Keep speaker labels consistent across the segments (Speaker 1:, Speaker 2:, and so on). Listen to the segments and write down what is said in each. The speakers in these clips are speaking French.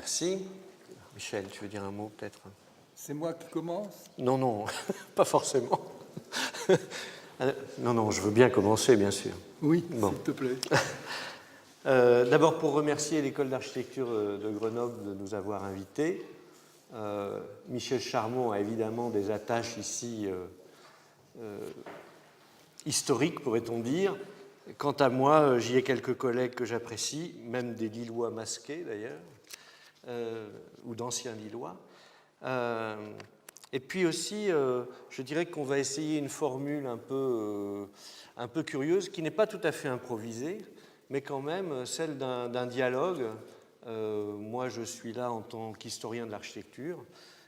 Speaker 1: Merci. Michel, tu veux dire un mot peut-être?
Speaker 2: C'est moi qui commence?
Speaker 1: Non, non, pas forcément. Non, je veux bien commencer, bien sûr.
Speaker 2: Oui, bon. S'il te plaît.
Speaker 1: D'abord, pour remercier l'École d'architecture de Grenoble de nous avoir invités. Michel Charmont a évidemment des attaches ici historiques, pourrait-on dire. Quant à moi, j'y ai quelques collègues que j'apprécie, même des Lillois masqués d'ailleurs, ou d'anciens Lillois. Et puis aussi, je dirais qu'on va essayer une formule un peu curieuse, qui n'est pas tout à fait improvisée, mais quand même celle d'un dialogue. Moi, je suis là en tant qu'historien de l'architecture,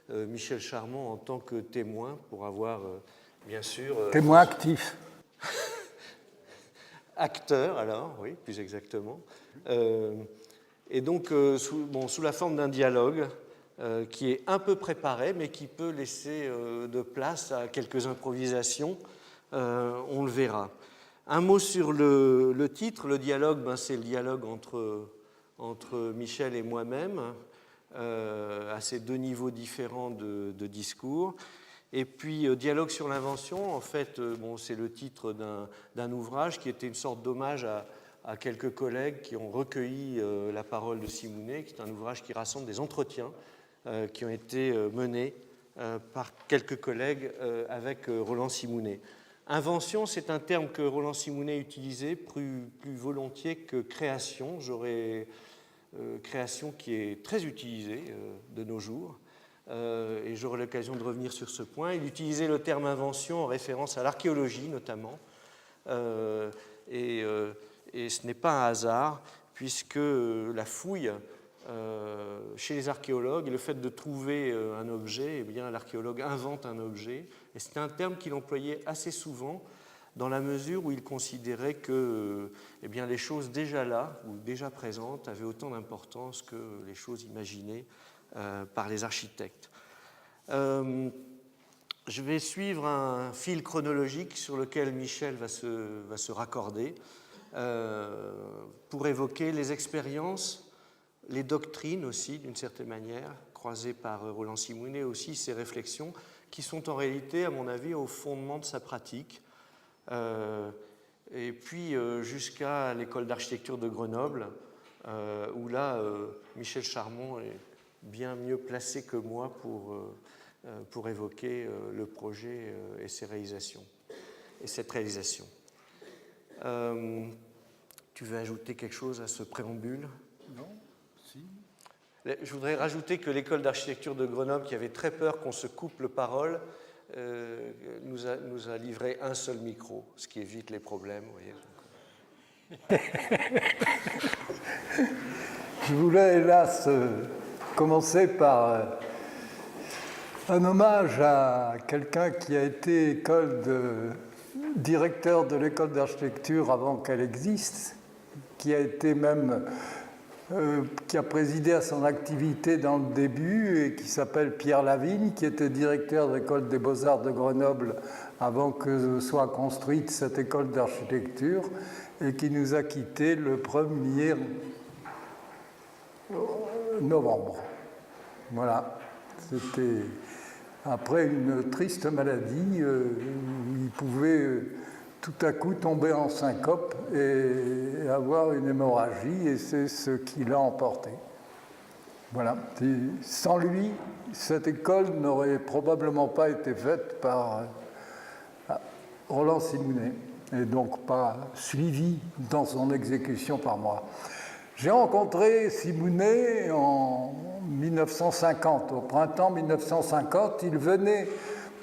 Speaker 1: Michel Charmont en tant que témoin, pour avoir, bien sûr...
Speaker 2: témoin actif.
Speaker 1: Acteur, alors, oui, plus exactement. Et donc, sous la forme d'un dialogue qui est un peu préparé, mais qui peut laisser de place à quelques improvisations, on le verra. Un mot sur le titre. Le dialogue, c'est le dialogue entre Michel et moi-même, à ces deux niveaux différents de discours. Et puis, dialogue sur l'invention, en fait, c'est le titre d'un ouvrage qui était une sorte d'hommage à quelques collègues qui ont recueilli la parole de Simounet, qui est un ouvrage qui rassemble des entretiens qui ont été menés par quelques collègues avec Roland Simounet. Invention, c'est un terme que Roland Simounet utilisait plus volontiers que création. Création qui est très utilisée de nos jours. Et j'aurai l'occasion de revenir sur ce point. Il utilisait le terme invention en référence à l'archéologie notamment. Et ce n'est pas un hasard, puisque la fouille chez les archéologues, et le fait de trouver un objet, eh bien, l'archéologue invente un objet. Et c'était un terme qu'il employait assez souvent dans la mesure où il considérait que eh bien, les choses déjà là, ou déjà présentes, avaient autant d'importance que les choses imaginées par les architectes. Je vais suivre un fil chronologique sur lequel Michel va se raccorder pour évoquer les expériences, les doctrines aussi, d'une certaine manière, croisées par Roland Simounet aussi, ces réflexions qui sont en réalité, à mon avis, au fondement de sa pratique. Et puis jusqu'à l'école d'architecture de Grenoble, où là, Michel Charmont est bien mieux placé que moi pour évoquer le projet et ses réalisations, et cette réalisation. Tu veux ajouter quelque chose à ce préambule?
Speaker 2: Non, si.
Speaker 1: Je voudrais rajouter que l'école d'architecture de Grenoble, qui avait très peur qu'on se coupe le parole, nous a livré un seul micro, ce qui évite les problèmes. Vous voyez.
Speaker 2: Je voulais, hélas, commencer par un hommage à quelqu'un qui a été directeur de l'école d'architecture avant qu'elle existe, qui a été même... qui a présidé à son activité dans le début et qui s'appelle Pierre Lavigne, qui était directeur de l'école des Beaux-Arts de Grenoble avant que soit construite cette école d'architecture et qui nous a quittés le 1er novembre. Voilà, c'était après une triste maladie où il pouvait tout à coup tomber en syncope et avoir une hémorragie, et c'est ce qui l'a emporté. Voilà. Et sans lui, cette école n'aurait probablement pas été faite par Roland Simounet, et donc pas suivie dans son exécution par moi. J'ai rencontré Simounet en 1950, au printemps 1950. Il venait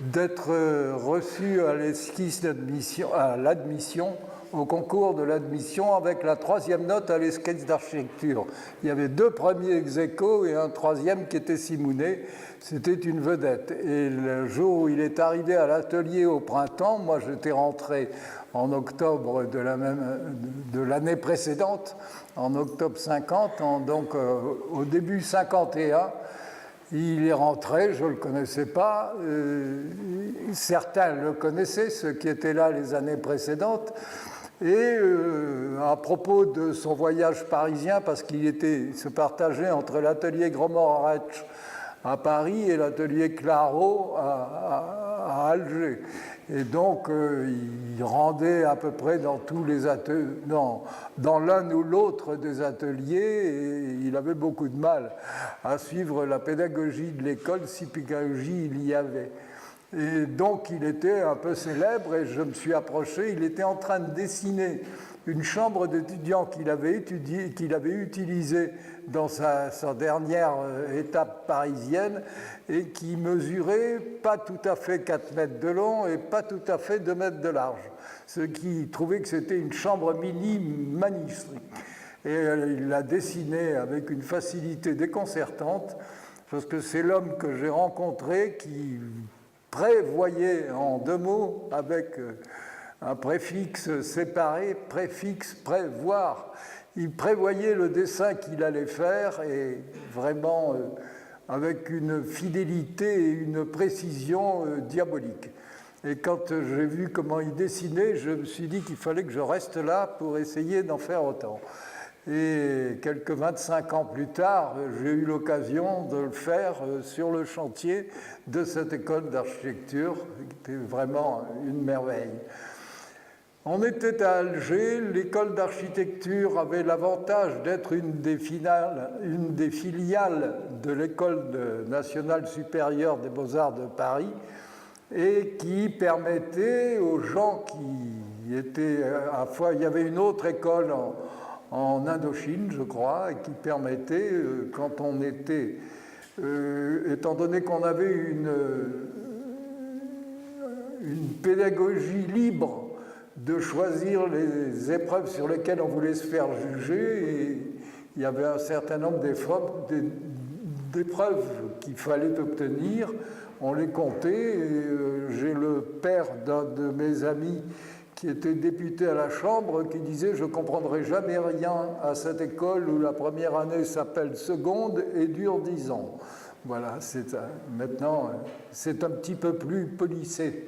Speaker 2: d'être reçu à l'esquisse d'admission, à l'admission, au concours de l'admission, avec la 3e note à l'esquisse d'architecture. Il y avait 2 premiers ex-aequo et un 3e qui était Simounet. C'était une vedette. Et le jour où il est arrivé à l'atelier au printemps, moi j'étais rentré en octobre de l'année précédente, en octobre 50, donc au début 51. Il est rentré, je ne le connaissais pas, certains le connaissaient, ceux qui étaient là les années précédentes, Et à propos de son voyage parisien, parce qu'il se partageait entre l'atelier Gromorech à Paris et l'atelier Claro à Alger. Et donc, il rendait à peu près dans tous les ateliers, dans l'un ou l'autre des ateliers, et il avait beaucoup de mal à suivre la pédagogie de l'école, si pédagogie il y avait. Et donc, il était un peu célèbre, et je me suis approché, il était en train de dessiner une chambre d'étudiants qu'il avait utilisée dans sa dernière étape parisienne et qui mesurait pas tout à fait 4 mètres de long et pas tout à fait 2 mètres de large. Ce qui trouvait que c'était une chambre mini magnifique. Et il l'a dessinée avec une facilité déconcertante parce que c'est l'homme que j'ai rencontré qui prévoyait en 2 mots avec un préfixe séparé, préfixe prévoir. Il prévoyait le dessin qu'il allait faire et vraiment avec une fidélité et une précision diabolique. Et quand j'ai vu comment il dessinait, je me suis dit qu'il fallait que je reste là pour essayer d'en faire autant. Et quelques 25 ans plus tard, j'ai eu l'occasion de le faire sur le chantier de cette école d'architecture, qui était vraiment une merveille. On était à Alger, l'école d'architecture avait l'avantage d'être une des filiales de l'école nationale supérieure des beaux-arts de Paris et qui permettait aux gens qui étaient à la fois, il y avait une autre école en Indochine, je crois, et qui permettait, quand on était, étant donné qu'on avait une pédagogie libre, de choisir les épreuves sur lesquelles on voulait se faire juger, et il y avait un certain nombre d'épreuves qu'il fallait obtenir, on les comptait, et j'ai le père d'un de mes amis qui était député à la Chambre, qui disait « Je ne comprendrai jamais rien à cette école où la première année s'appelle seconde et dure 10 ans. » Voilà, maintenant, c'est un petit peu plus policé.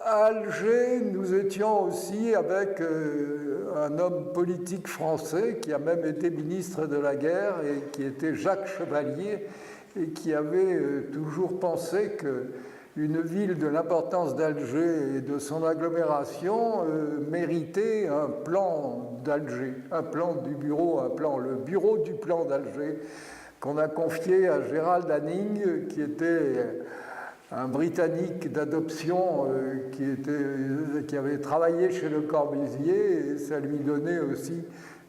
Speaker 2: À Alger, nous étions aussi avec un homme politique français qui a même été ministre de la guerre et qui était Jacques Chevalier et qui avait toujours pensé qu'une ville de l'importance d'Alger et de son agglomération méritait un plan d'Alger, un plan du bureau, le bureau du plan d'Alger qu'on a confié à Gérald Hanning qui était un Britannique d'adoption qui avait travaillé chez Le Corbusier, et ça lui donnait aussi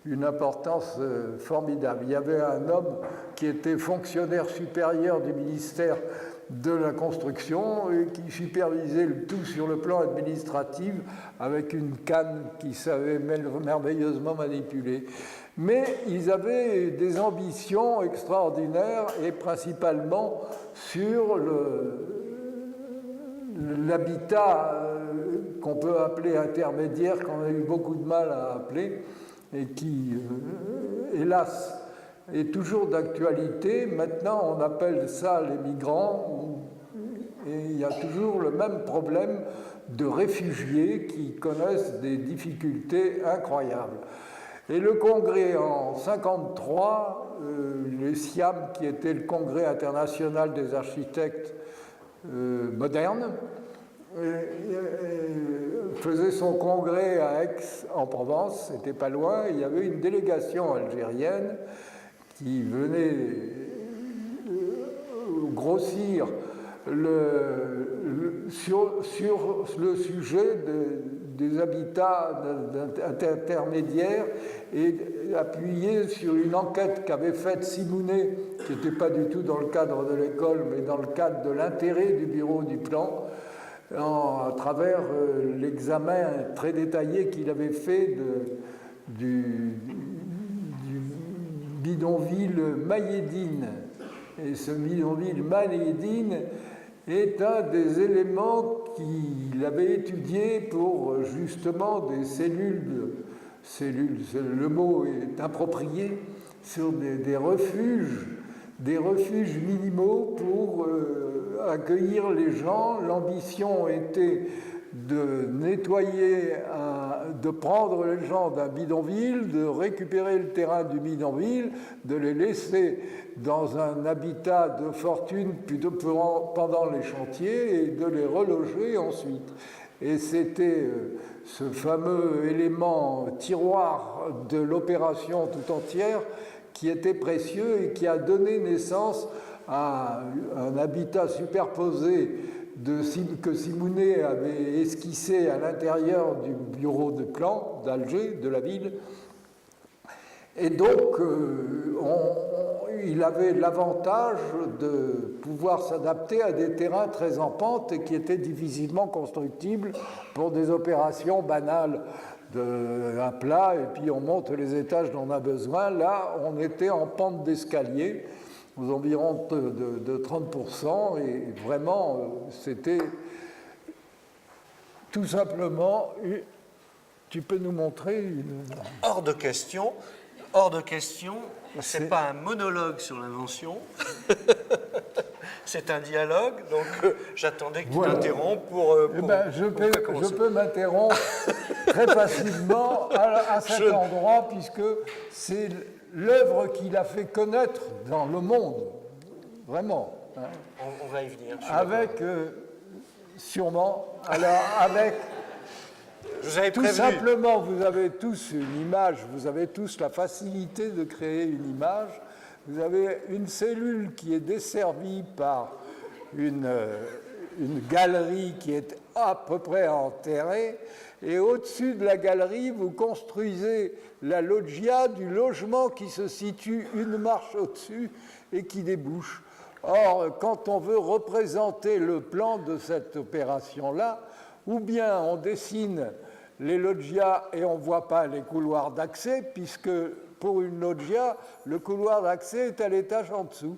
Speaker 2: une importance formidable. Il y avait un homme qui était fonctionnaire supérieur du ministère de la Construction et qui supervisait le tout sur le plan administratif avec une canne qui savait merveilleusement manipuler. Mais ils avaient des ambitions extraordinaires et principalement sur l'habitat qu'on peut appeler intermédiaire, qu'on a eu beaucoup de mal à appeler, et qui, hélas, est toujours d'actualité. Maintenant, on appelle ça les migrants, et il y a toujours le même problème de réfugiés qui connaissent des difficultés incroyables. Et le congrès en 1953, le SIAM, qui était le congrès international des architectes moderne, faisait son congrès à Aix-en-Provence, c'était pas loin, il y avait une délégation algérienne qui venait grossir sur le sujet des habitats intermédiaires et appuyer sur une enquête qu'avait faite Simounet, qui n'était pas du tout dans le cadre de l'école, mais dans le cadre de l'intérêt du bureau du plan, à travers l'examen très détaillé qu'il avait fait du bidonville Mayedine. Et ce bidonville Mayedine est un des éléments qu'il avait étudié pour justement des cellules, le mot est approprié, sur des refuges minimaux pour accueillir les gens. L'ambition était de nettoyer, de prendre les gens d'un bidonville, de récupérer le terrain du bidonville, de les laisser dans un habitat de fortune plutôt pendant les chantiers et de les reloger ensuite. Et c'était ce fameux élément tiroir de l'opération tout entière qui était précieux et qui a donné naissance à un habitat superposé que Simounet avait esquissé à l'intérieur du bureau de plan d'Alger, de la ville. Et donc, il avait l'avantage de pouvoir s'adapter à des terrains très en pente et qui étaient difficilement constructibles pour des opérations banales d'un plat, et puis on monte les étages dont on a besoin. Là, on était en pente d'escalier, aux environs de 30%, et vraiment, c'était tout simplement... Tu peux nous montrer une...
Speaker 1: Hors de question, c'est pas un monologue sur l'invention, c'est un dialogue, donc j'attendais que tu t'interrompes pour
Speaker 2: je peux m'interrompre très facilement à cet endroit, puisque c'est l'œuvre qu'il a fait connaître dans le monde, vraiment. Hein.
Speaker 1: On va y venir.
Speaker 2: Avec, sûrement, alors avec... Tout simplement, vous avez tous une image, vous avez tous la facilité de créer une image. Vous avez une cellule qui est desservie par une galerie qui est à peu près enterrée, et au-dessus de la galerie, vous construisez la loggia du logement qui se situe une marche au-dessus et qui débouche. Or, quand on veut représenter le plan de cette opération-là, ou bien on dessine les loggias et on ne voit pas les couloirs d'accès, puisque pour une loggia, le couloir d'accès est à l'étage en dessous.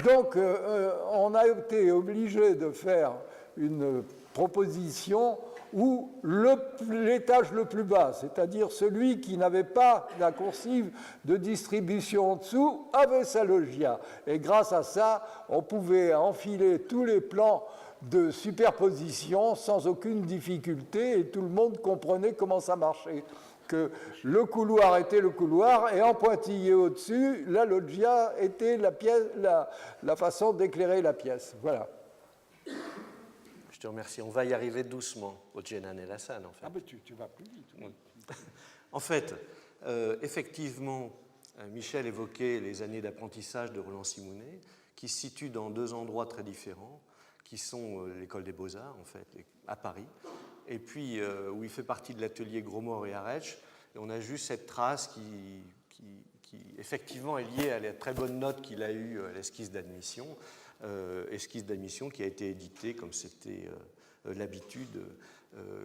Speaker 2: Donc, on a été obligé de faire une proposition où l'étage le plus bas, c'est-à-dire celui qui n'avait pas la coursive de distribution en dessous, avait sa loggia. Et grâce à ça, on pouvait enfiler tous les plans de superposition sans aucune difficulté, et tout le monde comprenait comment ça marchait. Que le couloir était le couloir, et en pointillé au-dessus, la loggia était la façon d'éclairer la pièce. Voilà.
Speaker 1: Je te remercie. On va y arriver doucement au Djenan El Hassan, en fait.
Speaker 2: Ah ben tu vas plus vite. Oui.
Speaker 1: En fait, effectivement, Michel évoquait les années d'apprentissage de Roland Simounet, qui se situent dans deux endroits très différents, qui sont l'école des Beaux-Arts, en fait, à Paris, et puis où il fait partie de l'atelier Grosmort et Arèche. Et on a juste cette trace qui effectivement est liée à la très bonne note qu'il a eue à l'esquisse d'admission qui a été éditée, comme c'était l'habitude,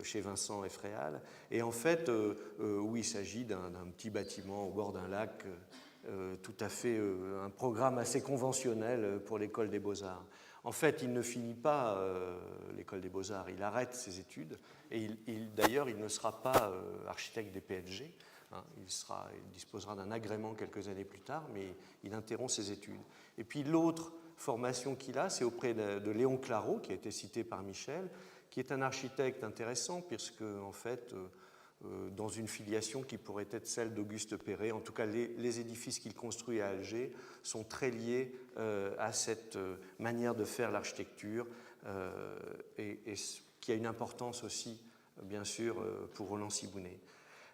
Speaker 1: chez Vincent Effréal. Et en fait, oui, il s'agit d'un petit bâtiment au bord d'un lac, tout à fait un programme assez conventionnel pour l'école des Beaux-Arts. En fait, il ne finit pas l'école des Beaux-Arts, il arrête ses études, et d'ailleurs, il ne sera pas architecte des PLG, hein, il disposera d'un agrément quelques années plus tard, mais il interrompt ses études. Et puis l'autre formation qu'il a, c'est auprès de Léon Claraut, qui a été cité par Michel, qui est un architecte intéressant, puisque, en fait, dans une filiation qui pourrait être celle d'Auguste Perret, en tout cas, les édifices qu'il construit à Alger sont très liés à cette manière de faire l'architecture, et qui a une importance aussi, bien sûr, pour Roland Simounet.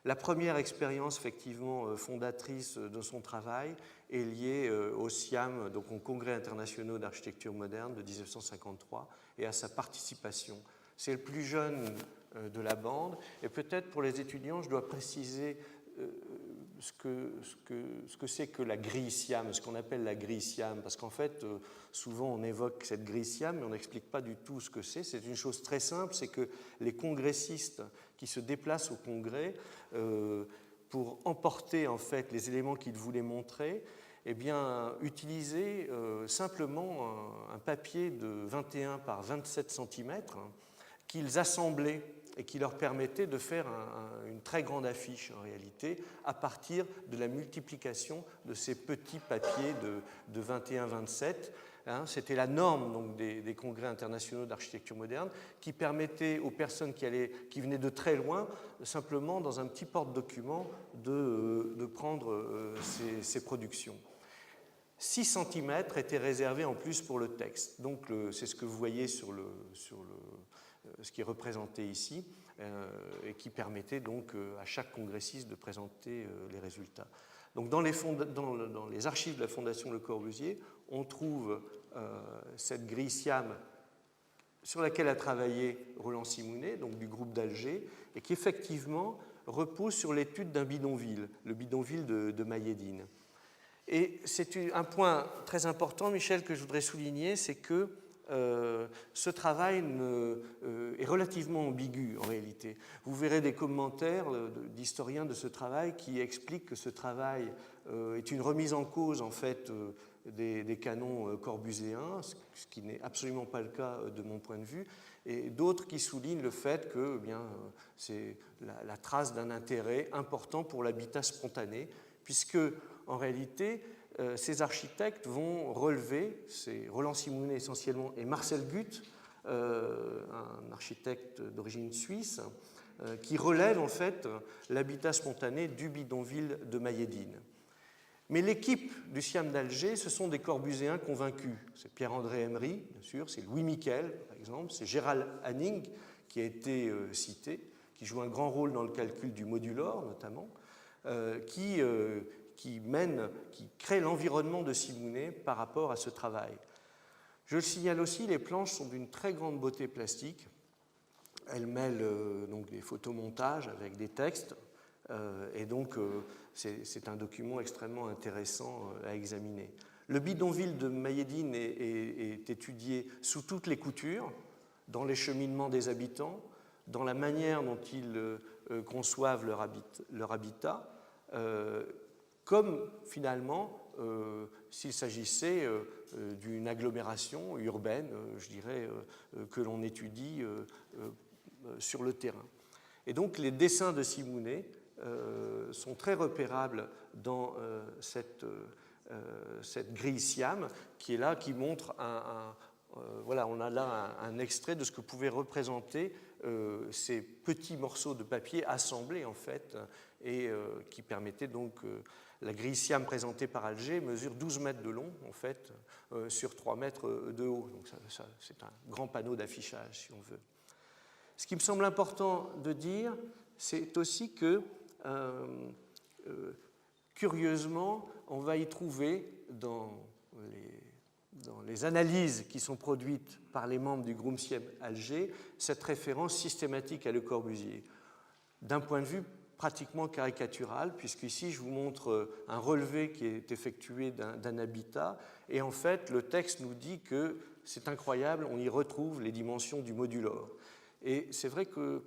Speaker 1: La première expérience, effectivement, fondatrice de son travail est liée au SIAM, donc au Congrès international d'architecture moderne de 1953, et à sa participation. C'est le plus jeune de la bande, et peut-être pour les étudiants, je dois préciser ce que c'est que la grille SIAM, ce qu'on appelle la grille SIAM, parce qu'en fait, souvent on évoque cette grille SIAM, mais on n'explique pas du tout ce que c'est. C'est une chose très simple, c'est que les congressistes qui se déplacent au congrès pour emporter en fait les éléments qu'ils voulaient montrer, eh bien, utilisaient simplement un papier de 21 par 27 cm qu'ils assemblaient et qui leur permettait de faire une très grande affiche en réalité à partir de la multiplication de ces petits papiers de 21-27 Hein, c'était la norme donc, des congrès internationaux d'architecture moderne qui permettait aux personnes qui venaient de très loin, simplement dans un petit porte-document, de prendre ces productions. 6 cm étaient réservés en plus pour le texte. Donc c'est ce que vous voyez sur ce qui est représenté ici et qui permettait donc à chaque congressiste de présenter les résultats. Donc dans les archives de la Fondation Le Corbusier, on trouve cette grille SIAM sur laquelle a travaillé Roland Simounet, donc du groupe d'Alger, et qui effectivement repose sur l'étude d'un bidonville, le bidonville de Mayedine. Et c'est un point très important, Michel, que je voudrais souligner, c'est que ce travail est relativement ambigu en réalité. Vous verrez des commentaires d'historiens de ce travail qui expliquent que ce travail est une remise en cause en fait des canons corbuséens, ce qui n'est absolument pas le cas de mon point de vue, et d'autres qui soulignent le fait que c'est la trace d'un intérêt important pour l'habitat spontané, puisque en réalité, ces architectes vont relever, c'est Roland Simounet essentiellement et Marcel Guth, un architecte d'origine suisse, qui relève en fait l'habitat spontané du bidonville de Mayedine. Mais l'équipe du SIAM d'Alger, ce sont des corbuséens convaincus. C'est Pierre-André Emery, bien sûr, c'est Louis Miquel, par exemple, c'est Gérald Hanning, qui a été cité, qui joue un grand rôle dans le calcul du modulor, notamment, qui crée l'environnement de Simounet par rapport à ce travail. Je le signale aussi, les planches sont d'une très grande beauté plastique. Elles mêlent donc des photomontages avec des textes, et donc c'est un document extrêmement intéressant à examiner. Le bidonville de Mayedine est étudié sous toutes les coutures, dans les cheminements des habitants, dans la manière dont ils conçoivent leur habitat, comme finalement s'il s'agissait d'une agglomération urbaine, je dirais, que l'on étudie sur le terrain. Et donc les dessins de Simounet sont très repérables dans cette grille SIAM qui est là, qui montre voilà, on a là un extrait de ce que pouvaient représenter ces petits morceaux de papier assemblés en fait et qui permettaient donc la grille SIAM présentée par Alger mesure 12 mètres de long en fait sur 3 mètres de haut. Donc c'est un grand panneau d'affichage si on veut. Ce qui me semble important de dire, c'est aussi que curieusement, on va y trouver dans les analyses qui sont produites par les membres du groupe SIAM Alger, cette référence systématique à Le Corbusier, d'un point de vue pratiquement caricatural, puisqu'ici je vous montre un relevé qui est effectué d'un habitat, et en fait le texte nous dit que c'est incroyable, on y retrouve les dimensions du modulor. Et c'est vrai que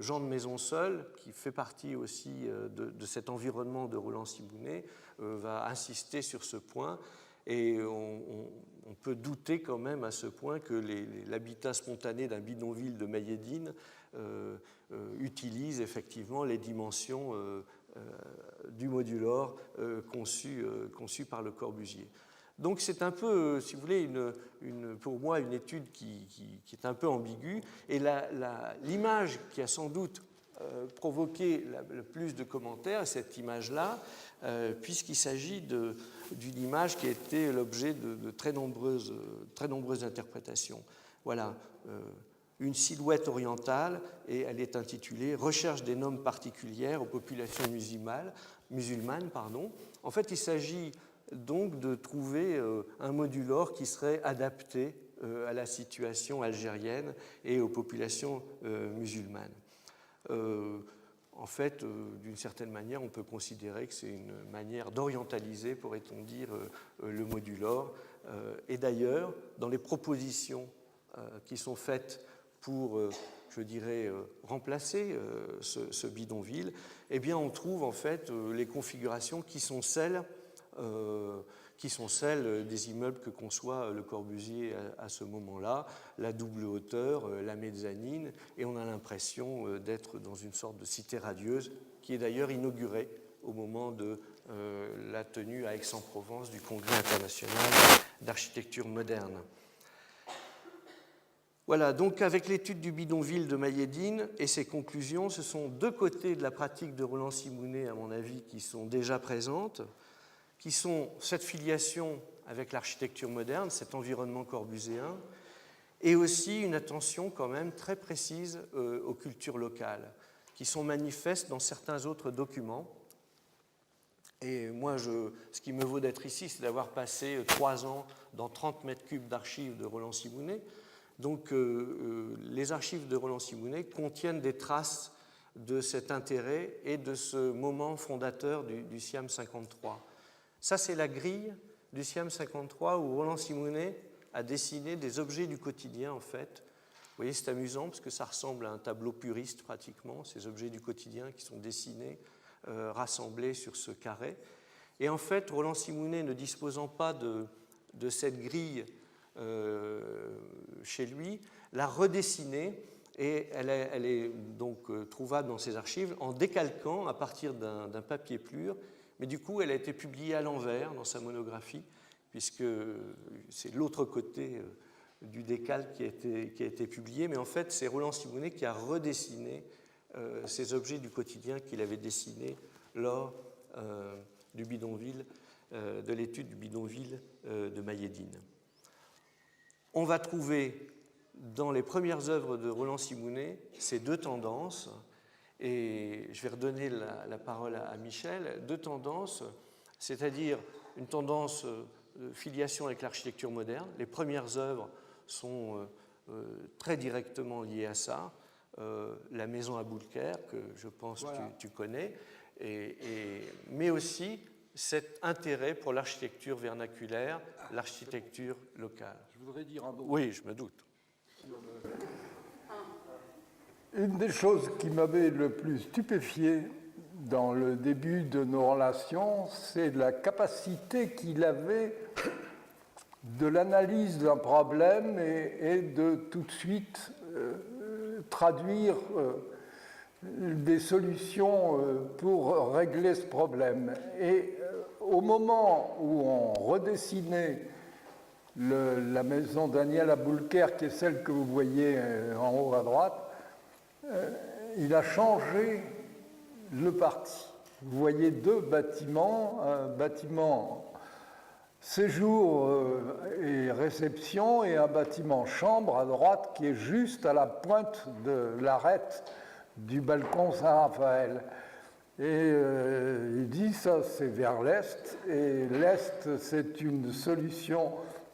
Speaker 1: Jean de Maisonseul, qui fait partie aussi de cet environnement de Roland Simounet, va insister sur ce point. Et on peut douter quand même à ce point que l'habitat spontané d'un bidonville de Mayedine utilise effectivement les dimensions du modulor conçu par Le Corbusier. Donc c'est un peu, si vous voulez, pour moi une étude qui est un peu ambiguë. Et l'image qui a sans doute provoqué le plus de commentaires, cette image-là, puisqu'il s'agit d'une image qui a été l'objet de très nombreuses interprétations. Voilà, une silhouette orientale, et elle est intitulée « Recherche des normes particulières aux populations musulmanes ». En fait, il s'agit donc de trouver un modulor qui serait adapté à la situation algérienne et aux populations musulmanes. En fait, d'une certaine manière, on peut considérer que c'est une manière d'orientaliser, pourrait-on dire, le modulor. Et d'ailleurs, dans les propositions qui sont faites pour, je dirais, remplacer ce bidonville, eh bien, on trouve en fait les configurations qui sont celles des immeubles que conçoit Le Corbusier à ce moment-là, la double hauteur, la mezzanine, et on a l'impression d'être dans une sorte de cité radieuse qui est d'ailleurs inaugurée au moment de la tenue à Aix-en-Provence du Congrès international d'architecture moderne. Voilà, donc avec l'étude du bidonville de Mayedine et ses conclusions, ce sont deux côtés de la pratique de Roland Simounet, à mon avis, qui sont déjà présentes, qui sont cette filiation avec l'architecture moderne, cet environnement corbuséen, et aussi une attention quand même très précise aux cultures locales, qui sont manifestes dans certains autres documents. Et moi, ce qui me vaut d'être ici, c'est d'avoir passé 3 ans dans 30 mètres cubes d'archives de Roland Simounet. Donc, les archives de Roland Simounet contiennent des traces de cet intérêt et de ce moment fondateur du SIAM 53. Ça, c'est la grille du SIAM 53 où Roland Simounet a dessiné des objets du quotidien, en fait. Vous voyez, c'est amusant parce que ça ressemble à un tableau puriste, pratiquement, ces objets du quotidien qui sont dessinés, rassemblés sur ce carré. Et en fait, Roland Simounet, ne disposant pas de cette grille chez lui, l'a redessinée et elle est donc trouvable dans ses archives en décalquant à partir d'un papier plur, mais du coup elle a été publiée à l'envers dans sa monographie puisque c'est l'autre côté du décalque qui a été publié, mais en fait c'est Roland Simounet qui a redessiné ces objets du quotidien qu'il avait dessinés lors du bidonville, de l'étude du bidonville de Mayedine. On va trouver dans les premières œuvres de Roland Simounet ces deux tendances, et je vais redonner la parole à Michel, deux tendances, c'est-à-dire une tendance de filiation avec l'architecture moderne. Les premières œuvres sont très directement liées à ça. La maison à Boulker, que je pense voilà. que tu connais, mais aussi cet intérêt pour l'architecture vernaculaire, l'architecture locale.
Speaker 2: Je voudrais dire un mot.
Speaker 1: Oui, je me doute.
Speaker 2: Une des choses qui m'avait le plus stupéfié dans le début de nos relations, c'est la capacité qu'il avait de l'analyse d'un problème et de tout de suite traduire des solutions pour régler ce problème. Et au moment où on redessinait la maison d'Aniel à Boulker, qui est celle que vous voyez en haut à droite, il a changé le parti. Vous voyez deux bâtiments, un bâtiment séjour et réception et un bâtiment chambre à droite qui est juste à la pointe de l'arête du balcon Saint-Raphaël. Et il dit ça c'est vers l'est, et l'est c'est une solution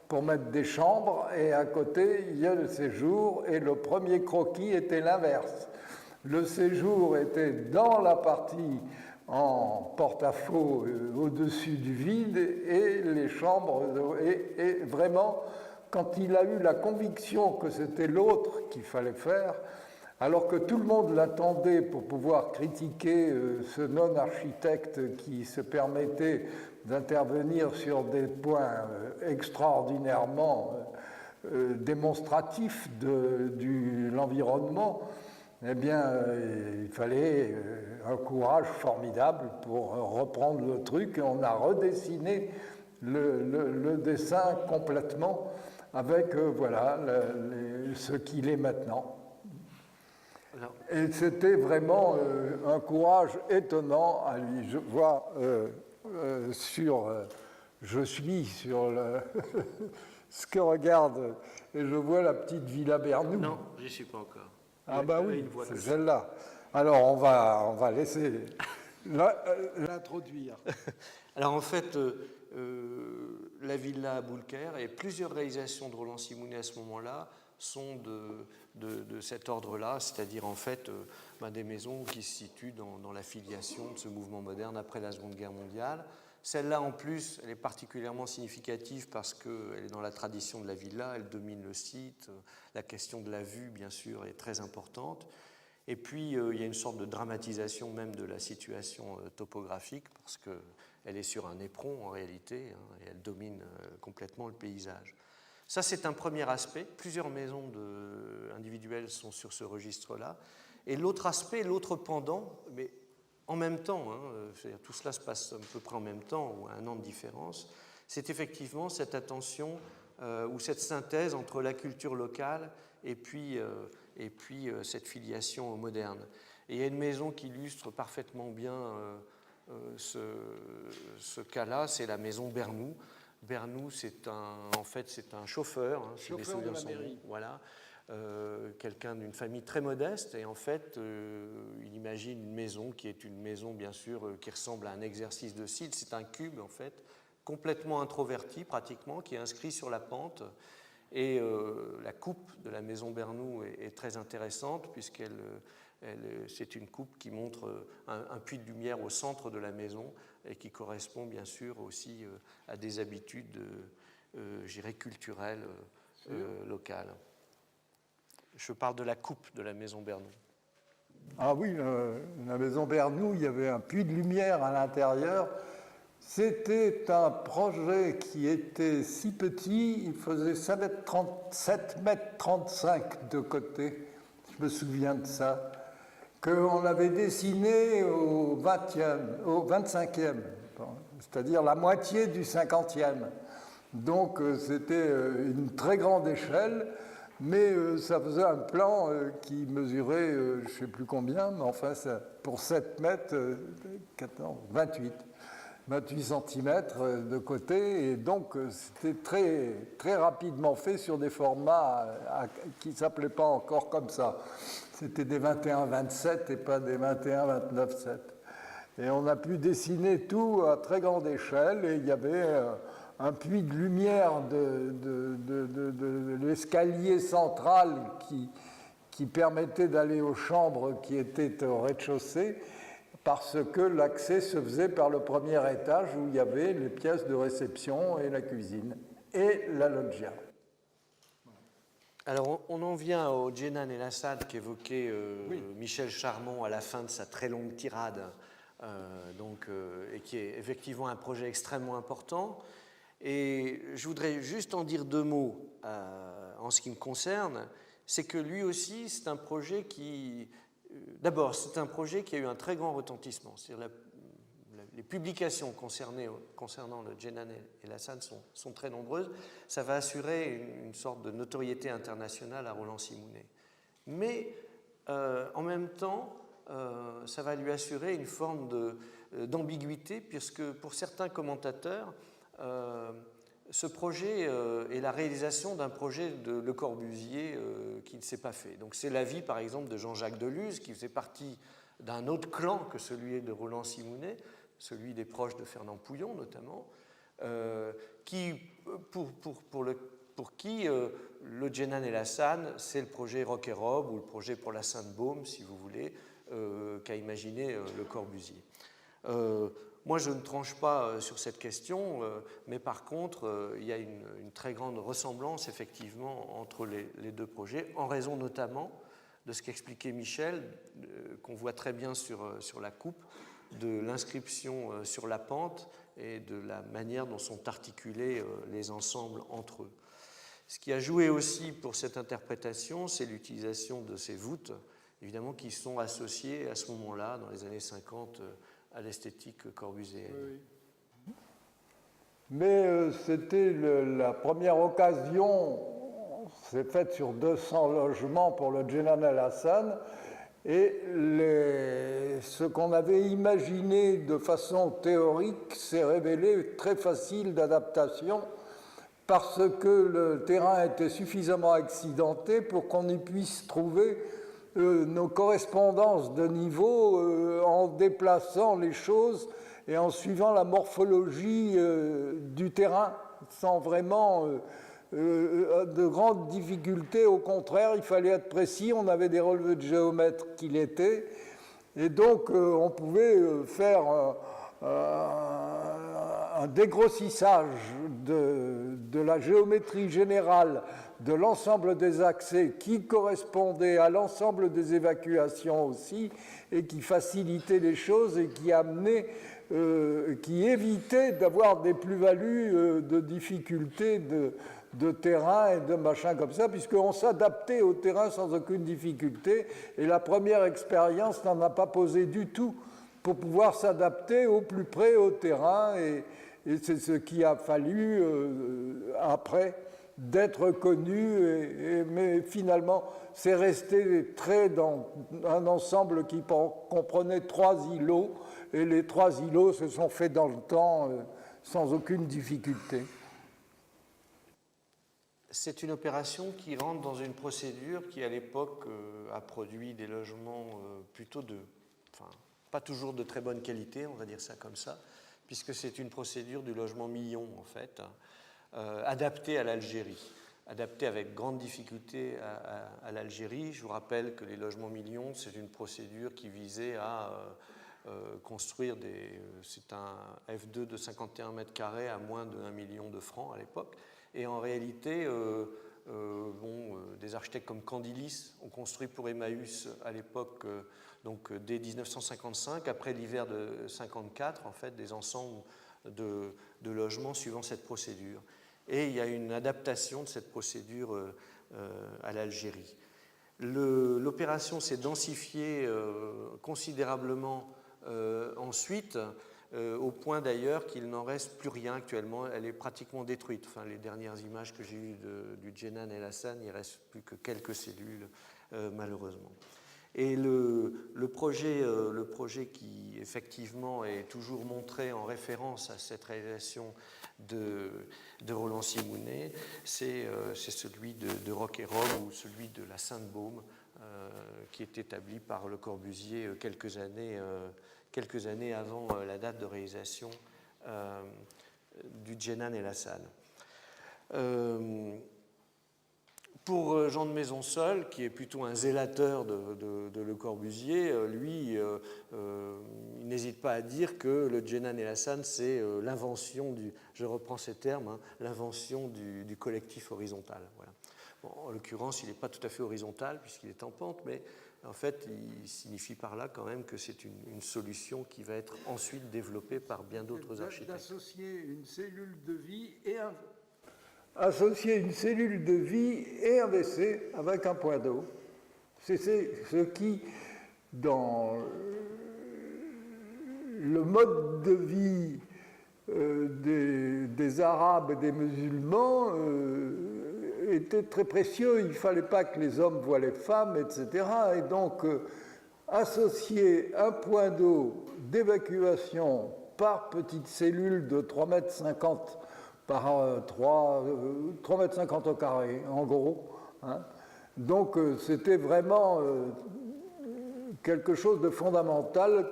Speaker 2: pour mettre des chambres, et à côté il y a le séjour, et le premier croquis était l'inverse. Le séjour était dans la partie en porte-à-faux au-dessus du vide, et les chambres, et vraiment quand il a eu la conviction que c'était l'autre qu'il fallait faire, alors que tout le monde l'attendait pour pouvoir critiquer ce non-architecte qui se permettait d'intervenir sur des points extraordinairement démonstratifs de l'environnement, eh bien, il fallait un courage formidable pour reprendre le truc, et on a redessiné le dessin complètement avec voilà, ce qu'il est maintenant. Et c'était vraiment un courage étonnant à lui. Je vois je suis sur ce que regarde, et je vois la petite Villa Bernoux.
Speaker 1: Non, j'y suis pas encore.
Speaker 2: Ah bah oui, c'est celle-là. Alors on va laisser l'introduire.
Speaker 1: Alors en fait, la villa à Boulker et plusieurs réalisations de Roland Simounet à ce moment-là sont de cet ordre-là, c'est-à-dire en fait des maisons qui se situent dans la filiation de ce mouvement moderne après la Seconde Guerre mondiale. Celle-là, en plus, elle est particulièrement significative parce qu'elle est dans la tradition de la villa, elle domine le site, la question de la vue, bien sûr, est très importante. Et puis, il y a une sorte de dramatisation même de la situation topographique parce qu'elle est sur un éperon, en réalité, et elle domine complètement le paysage. Ça, c'est un premier aspect. Plusieurs maisons individuelles sont sur ce registre-là. Et l'autre aspect, l'autre pendant, mais en même temps, c'est-à-dire tout cela se passe à peu près en même temps ou à un an de différence, c'est effectivement cette attention ou cette synthèse entre la culture locale et puis cette filiation moderne. Et il y a une maison qui illustre parfaitement bien ce cas-là, c'est la maison Bernoux. Bernoux, c'est un chauffeur, si mes souvenirs sont bons, voilà, quelqu'un d'une famille très modeste, et en fait, il imagine une maison qui est une maison, bien sûr, qui ressemble à un exercice de style. C'est un cube, en fait, complètement introverti, pratiquement, qui est inscrit sur la pente. Et la coupe de la maison Bernoux est très intéressante, puisqu'elle c'est une coupe qui montre un puits de lumière au centre de la maison et qui correspond bien sûr aussi à des habitudes, je dirais, culturelles locales. Je parle de la coupe de la maison Bernoux.
Speaker 2: Ah oui, la maison Bernoux, il y avait un puits de lumière à l'intérieur. C'était un projet qui était si petit, il faisait 7,35 mètres de côté, je me souviens de ça, qu'on avait dessiné au 25e, c'est-à-dire la moitié du 50e. Donc c'était une très grande échelle, mais ça faisait un plan qui mesurait, je ne sais plus combien, mais enfin pour 7 mètres, 28 cm de côté, et donc c'était très, très rapidement fait sur des formats qui ne s'appelaient pas encore comme ça. C'était des 21-27 et pas des 21-29-7. Et on a pu dessiner tout à très grande échelle, et il y avait un puits de lumière de l'escalier central qui permettait d'aller aux chambres qui étaient au rez-de-chaussée, parce que l'accès se faisait par le premier étage où il y avait les pièces de réception et la cuisine et la loggia.
Speaker 1: Alors on en vient au Djenan El Assad qu'évoquait Michel Charmont à la fin de sa très longue tirade, et qui est effectivement un projet extrêmement important. Et je voudrais juste en dire deux mots en ce qui me concerne. C'est que lui aussi, c'est un projet qui... D'abord, c'est un projet qui a eu un très grand retentissement. C'est-à-dire les publications concernant le Djenan El Assad sont très nombreuses. Ça va assurer une sorte de notoriété internationale à Roland-Simounet. Mais en même temps, ça va lui assurer une forme d'ambiguïté, puisque pour certains commentateurs, ce projet est la réalisation d'un projet de Le Corbusier qui ne s'est pas fait. Donc c'est l'avis, par exemple, de Jean-Jacques Deluz, qui faisait partie d'un autre clan que celui de Roland-Simounet, celui des proches de Fernand Pouillon notamment, pour qui le Djenan El Assad, c'est le projet Roquet-Robe ou le projet pour la Sainte-Baume, si vous voulez, qu'a imaginé Le Corbusier. Moi, je ne tranche pas sur cette question, mais par contre, il y a une très grande ressemblance, effectivement, entre les deux projets, en raison notamment de ce qu'expliquait Michel, qu'on voit très bien sur la coupe, de l'inscription sur la pente et de la manière dont sont articulés les ensembles entre eux. Ce qui a joué aussi pour cette interprétation, c'est l'utilisation de ces voûtes, évidemment, qui sont associées à ce moment-là, dans les années 50, à l'esthétique corbusienne.
Speaker 2: Oui. Mais c'était la première occasion, c'est faite sur 200 logements pour le Djenan El Assad, et ce qu'on avait imaginé de façon théorique s'est révélé très facile d'adaptation, parce que le terrain était suffisamment accidenté pour qu'on y puisse trouver nos correspondances de niveau en déplaçant les choses et en suivant la morphologie du terrain, sans vraiment de grandes difficultés. Au contraire, il fallait être précis, on avait des relevés de géomètre qui l'étaient, et donc on pouvait faire un dégrossissage de la géométrie générale de l'ensemble des accès qui correspondait à l'ensemble des évacuations aussi, et qui facilitait les choses et qui évitait d'avoir des plus-values de difficultés de terrain et de machin comme ça, puisqu'on s'adaptait au terrain sans aucune difficulté, et la première expérience n'en a pas posé du tout pour pouvoir s'adapter au plus près au terrain, et c'est ce qui a fallu après d'être connu, mais finalement c'est resté très dans un ensemble qui comprenait 3 îlots, et les 3 îlots se sont faits dans le temps sans aucune difficulté.
Speaker 1: C'est une opération qui rentre dans une procédure qui, à l'époque, a produit des logements plutôt pas toujours de très bonne qualité, on va dire ça comme ça, puisque c'est une procédure du logement million, en fait, adaptée à l'Algérie, adaptée avec grande difficulté à l'Algérie. Je vous rappelle que les logements millions, c'est une procédure qui visait à construire c'est un F2 de 51 mètres carrés à moins de 1 million de francs à l'époque. Et en réalité, des architectes comme Candilis ont construit pour Emmaüs à l'époque, donc dès 1955, après l'hiver de 54, en fait, des ensembles de logements suivant cette procédure. Et il y a une adaptation de cette procédure à l'Algérie. L'opération s'est densifiée considérabablement ensuite, au point d'ailleurs qu'il n'en reste plus rien actuellement. Elle est pratiquement détruite. Enfin, les dernières images que j'ai eues du Djenan El Hassan, il ne reste plus que quelques cellules, malheureusement. Et le projet qui effectivement est toujours montré en référence à cette réalisation de Roland Simounet, c'est celui de Roc et Robe, ou celui de la Sainte-Baume, qui est établi par Le Corbusier quelques années avant la date de réalisation du Djenan El Hassan. Pour Jean de Maisonseul, qui est plutôt un zélateur de Le Corbusier, lui, il n'hésite pas à dire que le Djenan El Hassan, c'est l'invention je reprends ces termes, l'invention du collectif horizontal. Voilà. Bon, en l'occurrence, il n'est pas tout à fait horizontal puisqu'il est en pente, mais en fait, il signifie par là quand même que c'est une solution qui va être ensuite développée par bien d'autres architectes.
Speaker 2: D'associer une cellule de vie et un WC avec un point d'eau. C'est ce qui, dans le mode de vie des Arabes et des musulmans, était très précieux. Il ne fallait pas que les hommes voient les femmes, etc. Et donc, associer un point d'eau d'évacuation par petite cellule de 3,50 m par 3,50 m au carré, en gros. Hein. Donc, c'était vraiment quelque chose de fondamental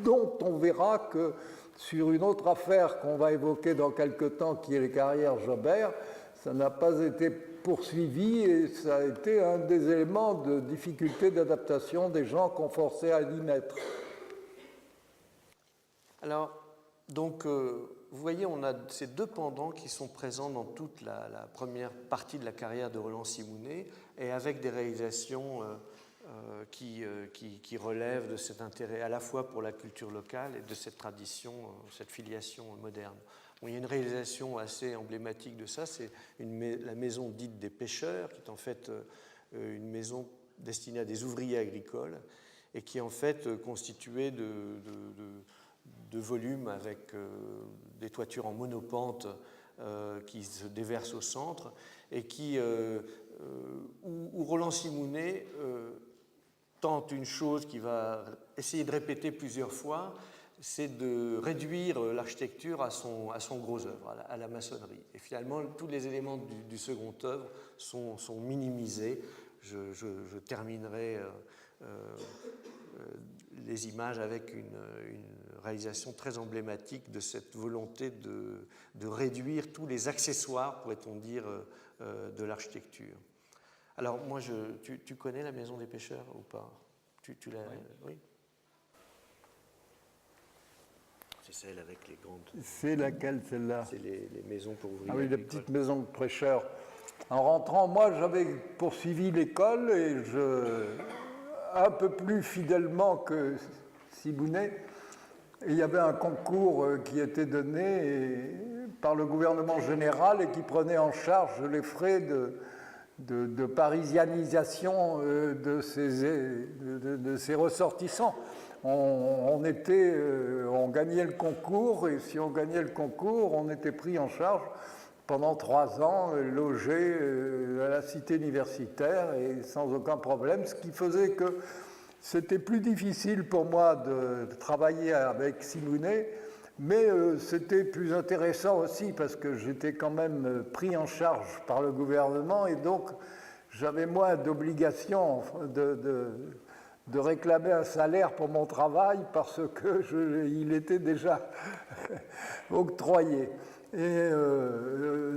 Speaker 2: dont on verra que sur une autre affaire qu'on va évoquer dans quelque temps, qui est les carrières Jobert, ça n'a pas été poursuivi et ça a été un des éléments de difficulté d'adaptation des gens qu'on forçait à y mettre.
Speaker 1: Alors, donc, vous voyez, on a ces deux pendants qui sont présents dans toute la première partie de la carrière de Roland Simounet, et avec des réalisations qui relèvent de cet intérêt à la fois pour la culture locale et de cette tradition, cette filiation moderne. Bon, il y a une réalisation assez emblématique de ça, c'est la maison dite des pêcheurs, qui est en fait une maison destinée à des ouvriers agricoles et qui est en fait constituée de volumes avec des toitures en monopente qui se déversent au centre et où Roland Simounet tente une chose qu'il va essayer de répéter plusieurs fois, c'est de réduire l'architecture à son gros œuvre, à la maçonnerie. Et finalement, tous les éléments du second œuvre sont minimisés. Je terminerai les images avec une réalisation très emblématique de cette volonté de réduire tous les accessoires, pourrait-on dire, de l'architecture. Alors, moi, tu connais la maison des pêcheurs ou pas? Tu l'as, oui. C'est celle avec les grandes...
Speaker 2: C'est laquelle, celle-là?
Speaker 1: C'est les maisons pour ouvriers.
Speaker 2: Ah oui, les petites maisons de prêcheurs. En rentrant, moi, j'avais poursuivi l'école et un peu plus fidèlement que Simounet, il y avait un concours qui était donné par le gouvernement général et qui prenait en charge les frais de parisianisation de ses ressortissants. on gagnait le concours, et si on gagnait le concours, on était pris en charge pendant 3 ans, logé à la cité universitaire et sans aucun problème, ce qui faisait que c'était plus difficile pour moi de travailler avec Simonet, mais c'était plus intéressant aussi parce que j'étais quand même pris en charge par le gouvernement et donc j'avais moins d'obligations de réclamer un salaire pour mon travail parce qu'il était déjà octroyé. Et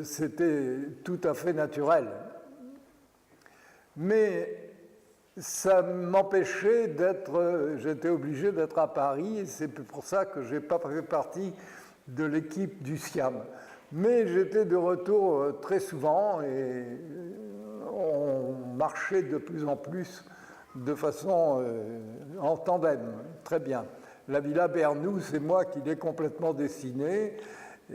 Speaker 2: c'était tout à fait naturel. Mais ça m'empêchait j'étais obligé d'être à Paris, et c'est pour ça que je n'ai pas fait partie de l'équipe du SIAM. Mais j'étais de retour très souvent, et on marchait de plus en plus de façon en tandem, très bien. La Villa Bernoux, c'est moi qui l'ai complètement dessinée,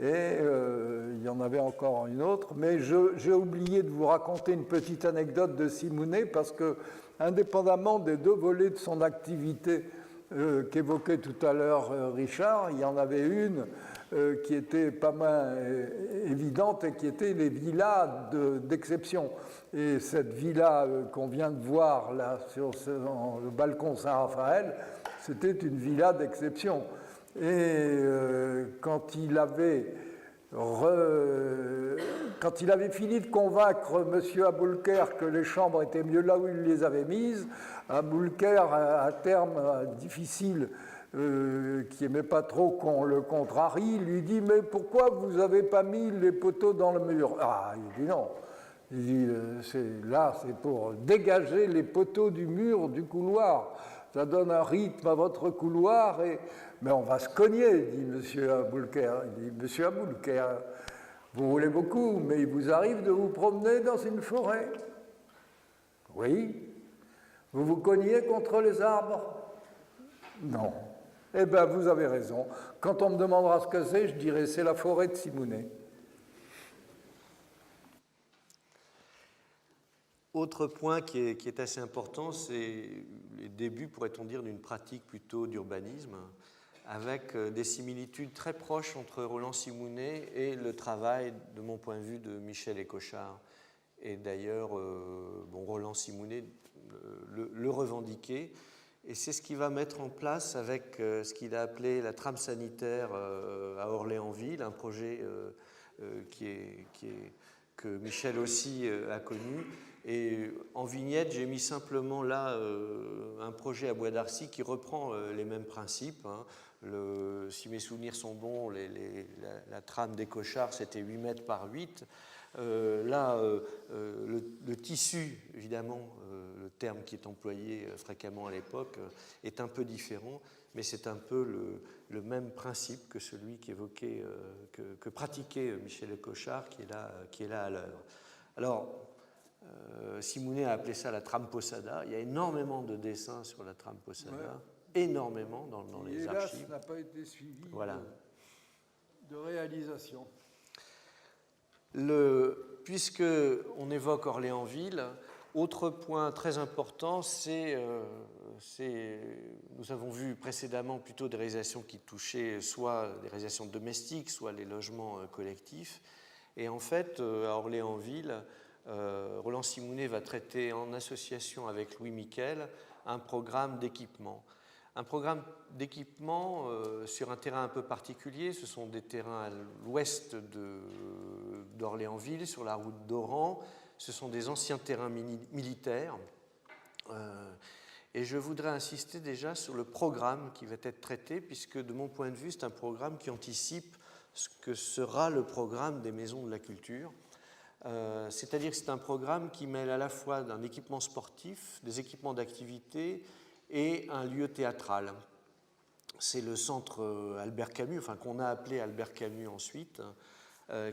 Speaker 2: et il y en avait encore une autre, mais j'ai oublié de vous raconter une petite anecdote de Simonet, parce que, indépendamment des 2 volets de son activité qu'évoquait tout à l'heure Richard, il y en avait une qui était pas mal évidente et qui était les villas d'exception. Et cette villa qu'on vient de voir là sur le balcon Saint-Raphaël, c'était une villa d'exception. Et quand il avait fini de convaincre M. Aboulker que les chambres étaient mieux là où il les avait mises, Aboulker, à terme difficile, qui n'aimait pas trop qu'on le contrarie, lui dit « Mais pourquoi vous n'avez pas mis les poteaux dans le mur ?» Ah, il dit non. Il dit « c'est pour dégager les poteaux du mur, du couloir. Ça donne un rythme à votre couloir. Mais on va se cogner, dit M. Aboulker. Il dit « M. Aboulker, vous roulez beaucoup, mais il vous arrive de vous promener dans une forêt ?»« Oui. »« Vous vous cognez contre les arbres ?»« Non. » « Eh bien, vous avez raison. Quand on me demandera ce que c'est, je dirai c'est la forêt de Simonet. »
Speaker 1: Autre point qui est assez important, c'est les débuts, pourrait-on dire, d'une pratique plutôt d'urbanisme, avec des similitudes très proches entre Roland Simonet et le travail, de mon point de vue, de Michel Écochard. Et d'ailleurs, Roland Simonet le revendiquait. Et c'est ce qu'il va mettre en place avec ce qu'il a appelé la trame sanitaire à Orléansville, un projet que Michel aussi a connu. Et en vignette, j'ai mis simplement là un projet à Bois d'Arcy qui reprend les mêmes principes. Si mes souvenirs sont bons, la trame des Cochards, c'était 8 mètres par 8. Le tissu, évidemment, le terme qui est employé fréquemment à l'époque, est un peu différent, mais c'est un peu le même principe que celui qu'évoquait, que pratiquait Michel Écochard, qui est là à l'œuvre. Alors, Simonet a appelé ça la trame Posada. Il y a énormément de dessins sur la trame Posada, énormément dans les archives.
Speaker 2: Hélas, n'a pas été suivi de réalisation.
Speaker 1: Puisqu'on évoque Orléansville, autre point très important, nous avons vu précédemment plutôt des réalisations qui touchaient soit des réalisations domestiques, soit les logements collectifs. Et en fait, à Orléansville, Roland Simonet va traiter en association avec Louis Miquel un programme d'équipement. Un programme d'équipement sur un terrain un peu particulier. Ce sont des terrains à l'ouest d'Orléansville, sur la route d'Oran. Ce sont des anciens terrains militaires. Et je voudrais insister déjà sur le programme qui va être traité, puisque de mon point de vue, c'est un programme qui anticipe ce que sera le programme des maisons de la culture. C'est-à-dire que c'est un programme qui mêle à la fois un équipement sportif, des équipements d'activité et un lieu théâtral. C'est le centre Albert Camus, enfin qu'on a appelé Albert Camus ensuite,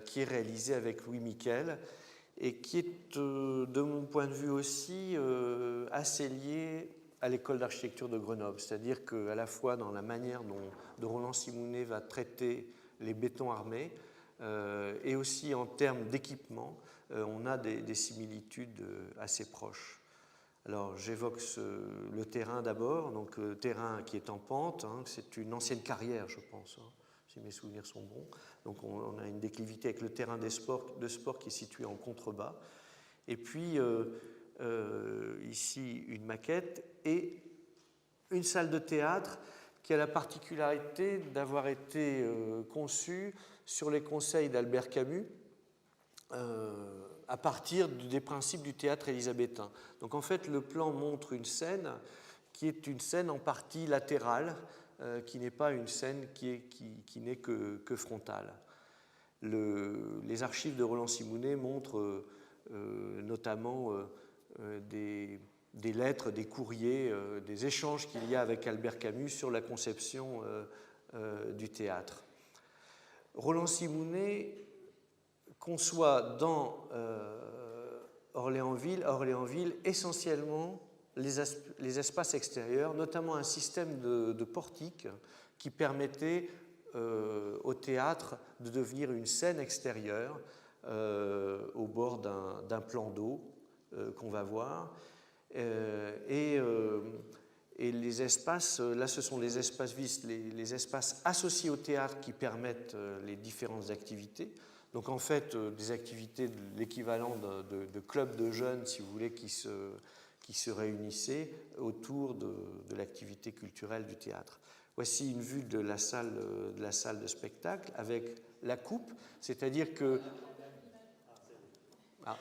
Speaker 1: qui est réalisé avec Louis Miquel et qui est, de mon point de vue aussi, assez lié à l'école d'architecture de Grenoble. C'est-à-dire qu'à la fois dans la manière dont Roland Simonet va traiter les bétons armés, et aussi en termes d'équipement, on a des similitudes assez proches. Alors j'évoque le terrain d'abord, donc le terrain qui est en pente, hein, c'est une ancienne carrière, je pense, hein, si mes souvenirs sont bons. Donc on a une déclivité avec le terrain de sport qui est situé en contrebas. Et puis ici une maquette et une salle de théâtre qui a la particularité d'avoir été conçue sur les conseils d'Albert Camus à partir des principes du théâtre élisabétain. Donc en fait, le plan montre une scène qui est une scène en partie latérale, qui n'est pas une scène qui n'est que frontale. Les archives de Roland Simounet montrent notamment des lettres, des courriers, des échanges qu'il y a avec Albert Camus sur la conception du théâtre. Roland Simounet conçoit dans Orléansville essentiellement les espaces extérieurs, notamment un système de portiques qui permettait au théâtre de devenir une scène extérieure au bord d'un plan d'eau qu'on va voir. Et les espaces, là ce sont les espaces vis, les espaces associés au théâtre qui permettent les différentes activités. Donc en fait, des activités de l'équivalent de clubs de jeunes, si vous voulez, qui se réunissaient autour de l'activité culturelle du théâtre. Voici une vue de la salle de spectacle avec la coupe, c'est-à-dire que... Ah.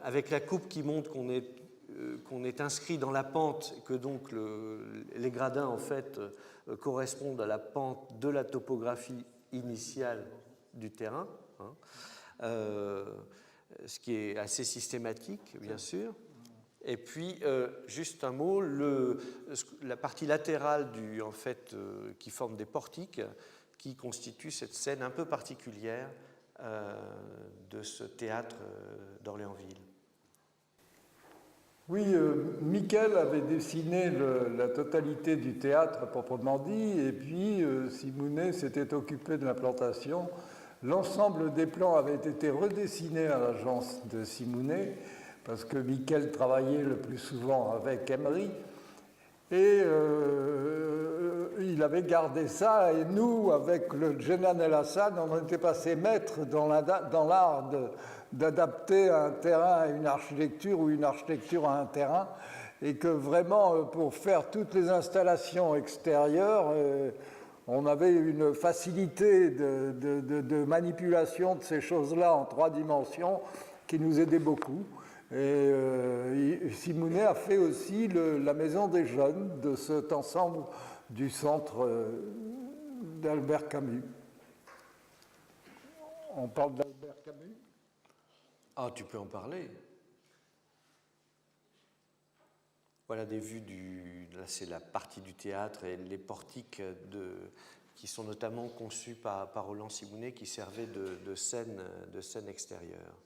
Speaker 1: Avec la coupe qui montre qu'on est inscrit dans la pente, que donc les gradins en fait correspondent à la pente de la topographie initiale du terrain, hein, ce qui est assez systématique bien sûr. Et puis juste un mot, la partie latérale qui forme des portiques qui constitue cette scène un peu particulière de ce théâtre d'Orléansville.
Speaker 2: Oui, Miquel avait dessiné la totalité du théâtre proprement dit, et puis Simounet s'était occupé de l'implantation. L'ensemble des plans avait été redessiné à l'agence de Simounet, parce que Miquel travaillait le plus souvent avec Emery, et il avait gardé ça, et nous, avec le Djenan El Hassan, on était passé maître dans l'art d'adapter un terrain à une architecture ou une architecture à un terrain, et que vraiment, pour faire toutes les installations extérieures, on avait une facilité de manipulation de ces choses-là en 3 dimensions qui nous aidait beaucoup. Et Simounet a fait aussi la maison des jeunes de cet ensemble du centre d'Albert Camus. On parle d'Albert Camus ?
Speaker 1: Ah, tu peux en parler. Voilà des vues là c'est la partie du théâtre et les portiques qui sont notamment conçus par Roland Simounet qui servaient de scène extérieure.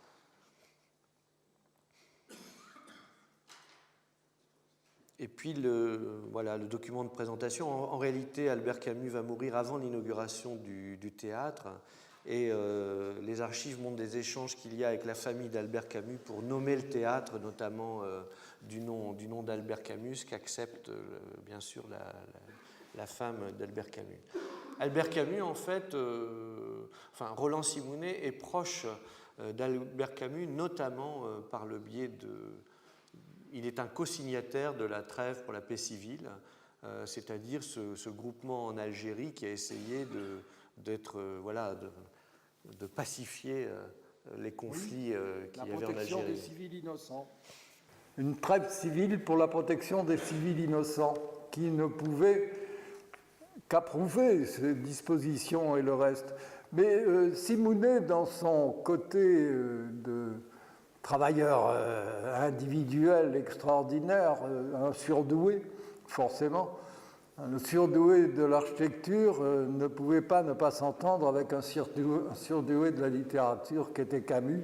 Speaker 1: Et puis le document de présentation. En réalité, Albert Camus va mourir avant l'inauguration du théâtre et les archives montrent des échanges qu'il y a avec la famille d'Albert Camus pour nommer le théâtre, notamment du nom d'Albert Camus, qu'accepte bien sûr la femme d'Albert Camus. Albert Camus, en fait, Roland Simounet est proche d'Albert Camus, notamment par le biais il est un co-signataire de la trêve pour la paix civile, c'est-à-dire ce groupement en Algérie qui a essayé de pacifier les conflits qu'il y avait en Algérie. La
Speaker 2: protection des civils innocents. Une trêve civile pour la protection des civils innocents qui ne pouvaient qu'approuver ces dispositions et le reste. Mais Simounet, dans son côté de travailleur individuel extraordinaire, un surdoué, forcément. Un surdoué de l'architecture ne pouvait pas ne pas s'entendre avec un surdoué de la littérature qui était Camus.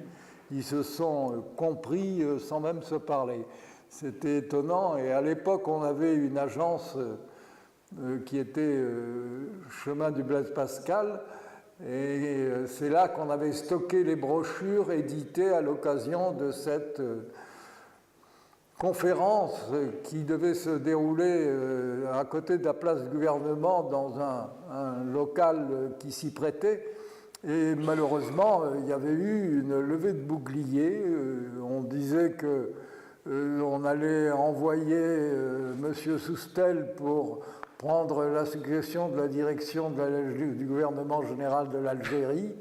Speaker 2: Ils se sont compris sans même se parler. C'était étonnant. Et à l'époque, on avait une agence qui était chemin du Blaise Pascal. Et c'est là qu'on avait stocké les brochures éditées à l'occasion de cette conférence qui devait se dérouler à côté de la place du gouvernement dans un local qui s'y prêtait. Et malheureusement, il y avait eu une levée de boucliers. On disait qu'on allait envoyer M. Soustelle pour prendre la succession de la direction du gouvernement général de l'Algérie,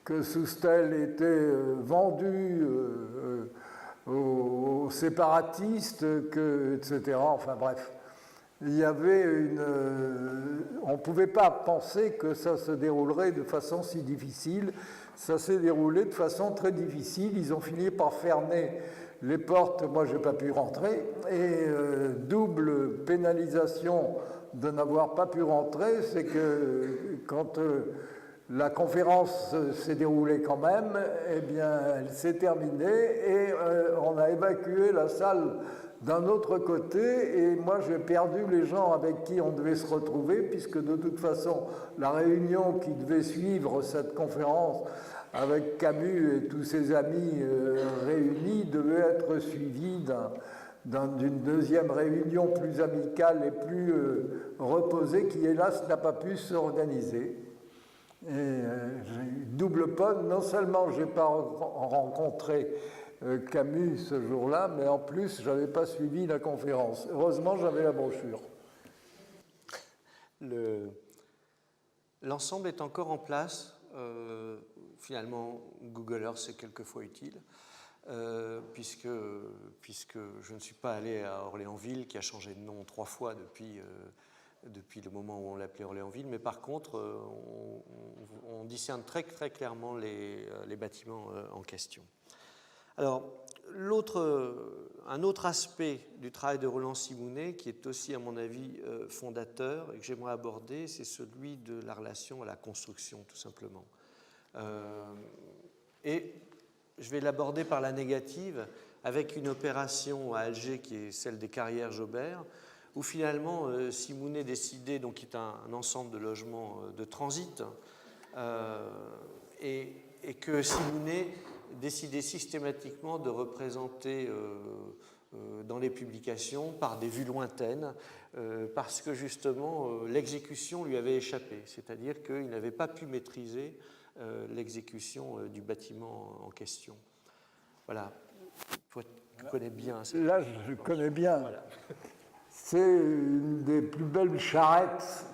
Speaker 2: que Soustelle était vendu aux séparatistes, etc. Enfin bref, il y avait on ne pouvait pas penser que ça se déroulerait de façon si difficile. Ça s'est déroulé de façon très difficile. Ils ont fini par fermer les portes. Moi, je n'ai pas pu rentrer. Et double pénalisation de n'avoir pas pu rentrer, c'est que quand la conférence s'est déroulée quand même, eh bien, elle s'est terminée et on a évacué la salle d'un autre côté, et moi j'ai perdu les gens avec qui on devait se retrouver, puisque de toute façon la réunion qui devait suivre cette conférence avec Camus et tous ses amis réunis devait être suivie d'une deuxième réunion plus amicale et plus reposée qui hélas n'a pas pu s'organiser. Et j'ai eu double peine, non seulement je n'ai pas rencontré Camus ce jour-là, mais en plus, je n'avais pas suivi la conférence. Heureusement, j'avais la brochure.
Speaker 1: L'ensemble est encore en place. Finalement, Google Earth est quelquefois utile, puisque je ne suis pas allé à Orléansville, qui a changé de nom 3 fois depuis le moment où on l'appelait Orléansville, mais par contre, on discerne très, très clairement les bâtiments en question. Alors, un autre aspect du travail de Roland Simounet, qui est aussi, à mon avis, fondateur et que j'aimerais aborder, c'est celui de la relation à la construction, tout simplement. Et je vais l'aborder par la négative, avec une opération à Alger qui est celle des carrières Jaubert, où finalement Simounet décidait, donc qui est un ensemble de logements de transit, et que Simounet décidait systématiquement de représenter dans les publications par des vues lointaines, parce que justement l'exécution lui avait échappé, c'est-à-dire qu'il n'avait pas pu maîtriser l'exécution du bâtiment en question. Voilà. Toi, tu connais bien.
Speaker 2: Là, je connais bien. Voilà. C'est une des plus belles charrettes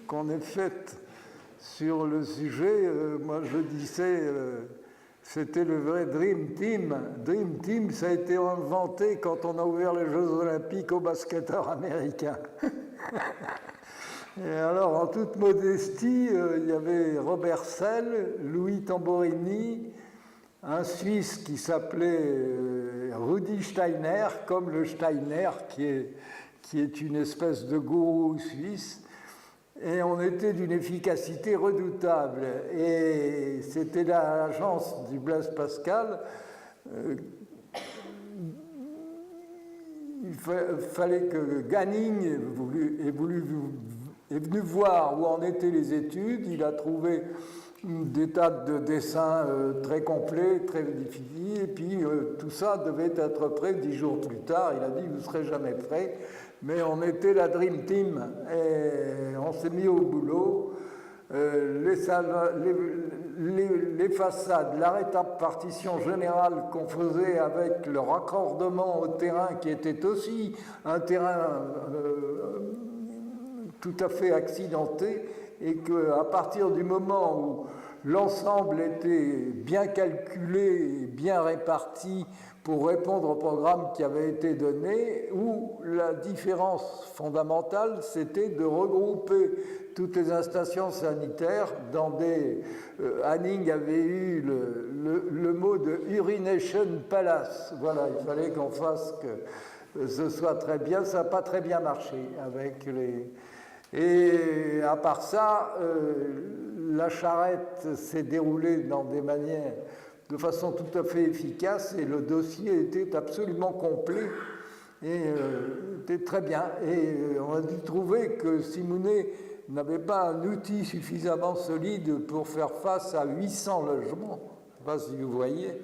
Speaker 2: qu'on ait faites sur le sujet. Moi, je disais, c'était le vrai Dream Team. Dream Team, ça a été inventé quand on a ouvert les Jeux Olympiques aux basketteurs américains. Et alors, en toute modestie, il y avait Robert Selle, Louis Tamborini, un Suisse qui s'appelait Rudi Steiner, comme le Steiner qui est une espèce de gourou suisse, et on était d'une efficacité redoutable. Et c'était l'agence du Blaise Pascal. Il fallait que Ganning est venu voir où en étaient les études. Il a trouvé des tas de dessins très complets, très difficiles, et puis tout ça devait être prêt 10 jours plus tard. Il a dit, vous ne serez jamais prêt, mais on était la Dream Team, et on s'est mis au boulot. Les façades, la répartition générale qu'on faisait avec le raccordement au terrain, qui était aussi un terrain tout à fait accidenté, et qu'à partir du moment où l'ensemble était bien calculé et bien réparti pour répondre au programme qui avait été donné, où la différence fondamentale, c'était de regrouper toutes les installations sanitaires dans des... Hanning avait eu le mot de urination palace. Voilà, il fallait qu'on fasse que ce soit très bien. Ça n'a pas très bien marché avec les... Et à part ça, la charrette s'est déroulée de façon tout à fait efficace, et le dossier était absolument complet et était très bien. Et on a dû trouver que Simounet n'avait pas un outil suffisamment solide pour faire face à 800 logements. Je ne sais pas si vous voyez.